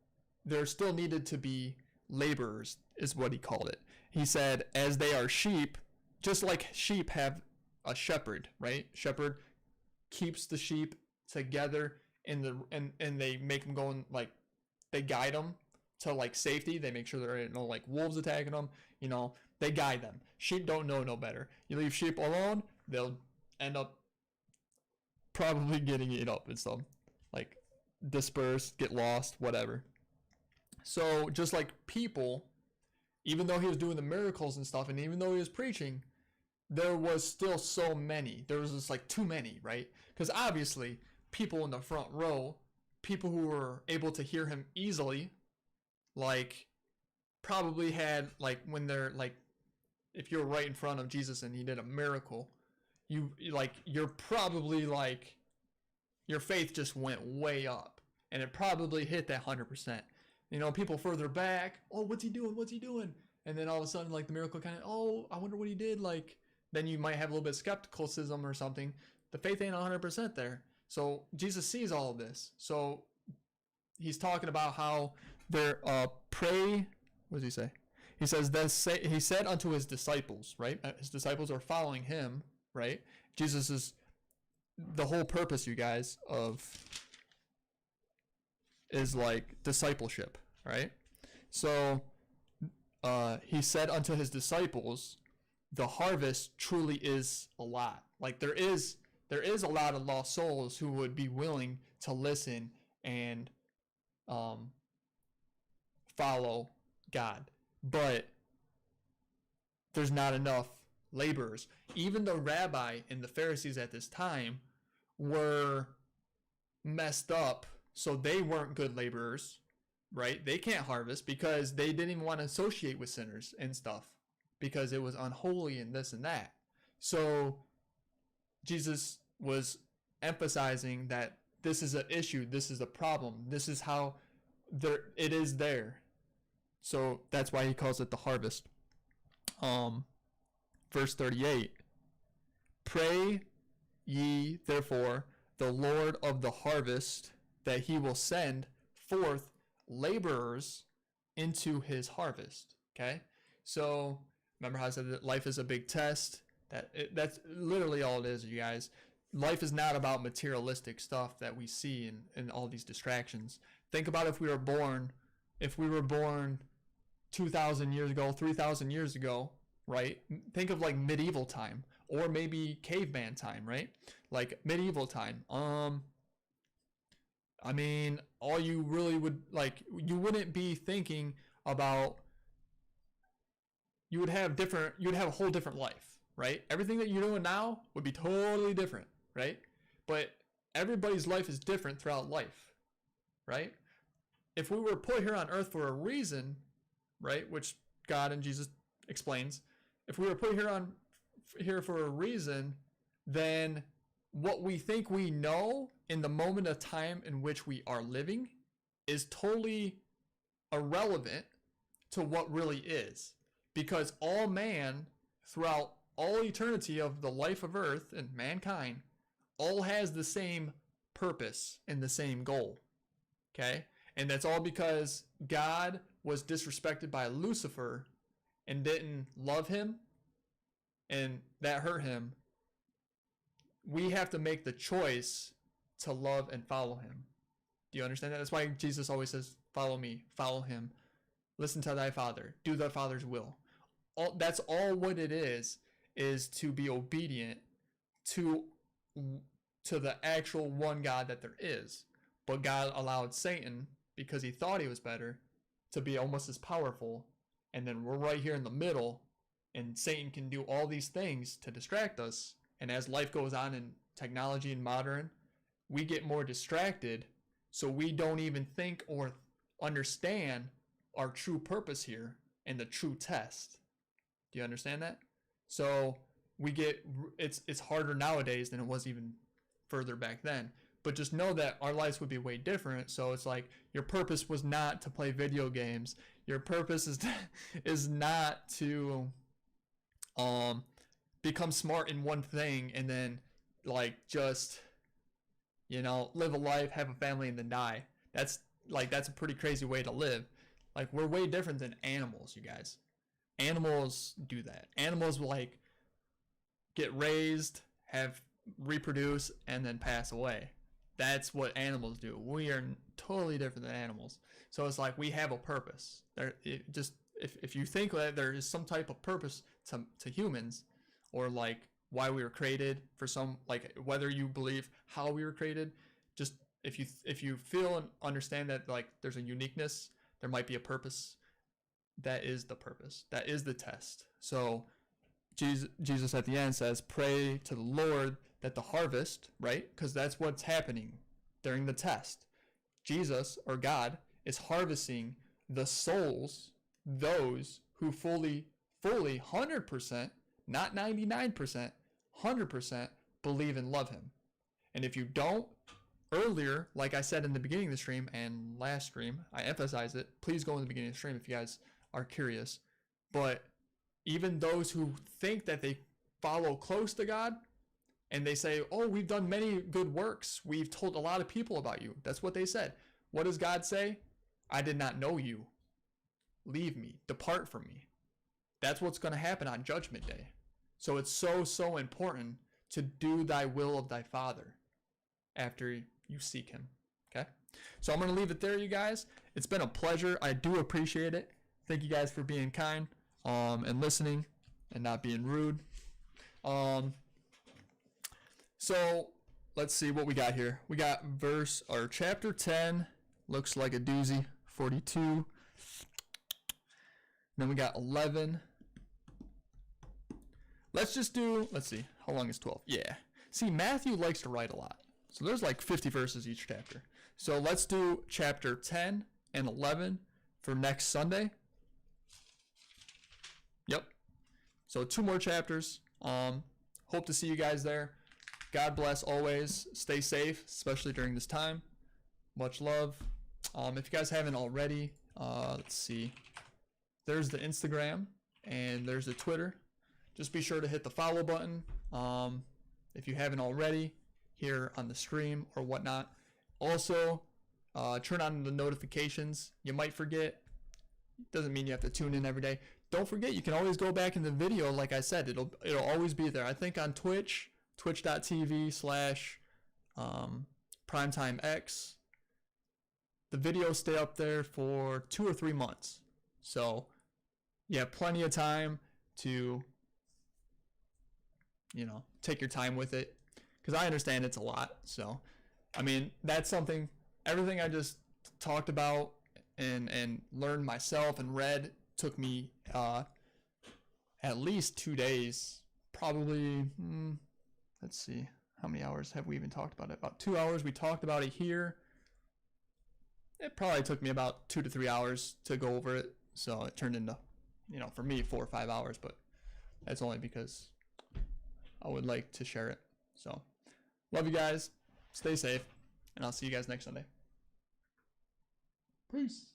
needed to be laborers, is what he called it. He said, as they are sheep, just like sheep have a shepherd, right? Shepherd keeps the sheep together and they make them go in, like, they guide them to like safety. They make sure there ain't no like wolves attacking them. You know, they guide them. Sheep don't know no better. You leave sheep alone, they'll end up probably getting eaten up and stuff, like dispersed, get lost, whatever. So just like people, even though he was doing the miracles and stuff, and even though he was preaching, there was still so many. There was just like too many, right? Because obviously, people in the front row, people who were able to hear him easily, like probably had like when they're like, if you're right in front of Jesus and he did a miracle, you're probably like, your faith just went way up, and it probably hit that 100%. You know, people further back, oh, what's he doing? What's he doing? And then all of a sudden, like the miracle kind of, oh, I wonder what he did. Like, then you might have a little bit of skepticism or something. The faith ain't 100% there. So Jesus sees all of this. So he's talking about how they're pray. What does he say? He says, he said unto his disciples, right? His disciples are following him, right? Jesus is the whole purpose, you guys, is like discipleship, right? So he said unto his disciples, the harvest truly is a lot. Like there is a lot of lost souls who would be willing to listen and follow God, but there's not enough laborers. Even the rabbi and the Pharisees at this time were messed up, so they weren't good laborers, right? They can't harvest because they didn't even want to associate with sinners and stuff because it was unholy and this and that. So Jesus was emphasizing that this is an issue, this is a problem, this is how it is there. So that's why he calls it the harvest. Verse 38, pray ye therefore the Lord of the harvest that he will send forth laborers into his harvest. Okay, so remember how I said that life is a big test? That's literally all it is, you guys. Life is not about materialistic stuff that we see in all these distractions. Think about if we were born 2,000 years ago, 3,000 years ago, right? Think of like medieval time or maybe caveman time, right? Like medieval time. I mean, all you really would like, you wouldn't be thinking about, you'd have a whole different life, right? Everything that you're doing now would be totally different, right? But everybody's life is different throughout life, right? If we were put here on earth for a reason, right, which God and Jesus explains, if we were put here for a reason, then what we think we know in the moment of time in which we are living is totally irrelevant to what really is, because all man throughout all eternity of the life of earth and mankind all has the same purpose and the same goal. Okay, and that's all because God was disrespected by Lucifer and didn't love him, and that hurt him. We have to make the choice to love and follow him. Do you understand that? That's why Jesus always says, follow me, follow him, listen to thy father, do thy father's will. That's all what it is to be obedient to the actual one God that there is. But God allowed Satan, because he thought he was better, to be almost as powerful. And then we're right here in the middle, and Satan can do all these things to distract us. And as life goes on in technology and modern, we get more distracted, so we don't even think or understand our true purpose here and the true test. Do you understand that? So it's harder nowadays than it was even further back then. But just know that our lives would be way different. So it's like, your purpose was not to play video games. Your purpose is not to become smart in one thing and then like just, you know, live a life, have a family, and then die. That's a pretty crazy way to live. Like, we're way different than animals, you guys. Animals do that. Animals will like get raised, have reproduce, and then pass away. That's what animals do. We are totally different than animals. So it's like we have a purpose. If you think that there is some type of purpose to humans, or like why we were created, for some, like whether you believe how we were created, just if you feel and understand that like there's a uniqueness, there might be a purpose. That is the purpose. That is the test. So Jesus at the end says, pray to the Lord that the harvest, right? Because that's what's happening during the test. Jesus, or God, is harvesting the souls, those who fully, 100%, not 99%, 100% believe and love him. And if you don't, earlier, like I said in the beginning of the stream and last stream, I emphasize it. Please go in the beginning of the stream if you guys are curious. But even those who think that they follow close to God and they say, oh, we've done many good works, we've told a lot of people about you. That's what they said. What does God say? I did not know you. Leave me. Depart from me. That's what's going to happen on Judgment Day. So it's so important to do thy will of thy Father after you seek him. Okay? So I'm going to leave it there, you guys. It's been a pleasure. I do appreciate it. Thank you guys for being kind and listening and not being rude. So let's see what we got here. We got chapter 10, looks like a doozy, 42. Then we got 11. Let's see, how long is 12? Yeah. See, Matthew likes to write a lot. So there's like 50 verses each chapter. So let's do chapter 10 and 11 for next Sunday. Yep. So 2 more chapters. Hope to see you guys there. God bless always. Stay safe, especially during this time. Much love. If you guys haven't already, let's see. There's the Instagram and there's the Twitter. Just be sure to hit the follow button if you haven't already here on the stream or whatnot. Also, turn on the notifications. You might forget. Doesn't mean you have to tune in every day. Don't forget, you can always go back in the video. Like I said, it'll always be there. I think on Twitch, twitch.tv/PrimetimeX, the videos stay up there for 2 or 3 months. So you have plenty of time to, take your time with it, because I understand it's a lot. So, I mean, that's something, everything I just talked about and learned myself and read took me at least 2 days, probably, let's see, how many hours have we even talked about it? About 2 hours. We talked about it here. It probably took me about 2 to 3 hours to go over it. So it turned into, for me, 4 or 5 hours, but that's only because I would like to share it. So love you guys. Stay safe, and I'll see you guys next Sunday. Peace.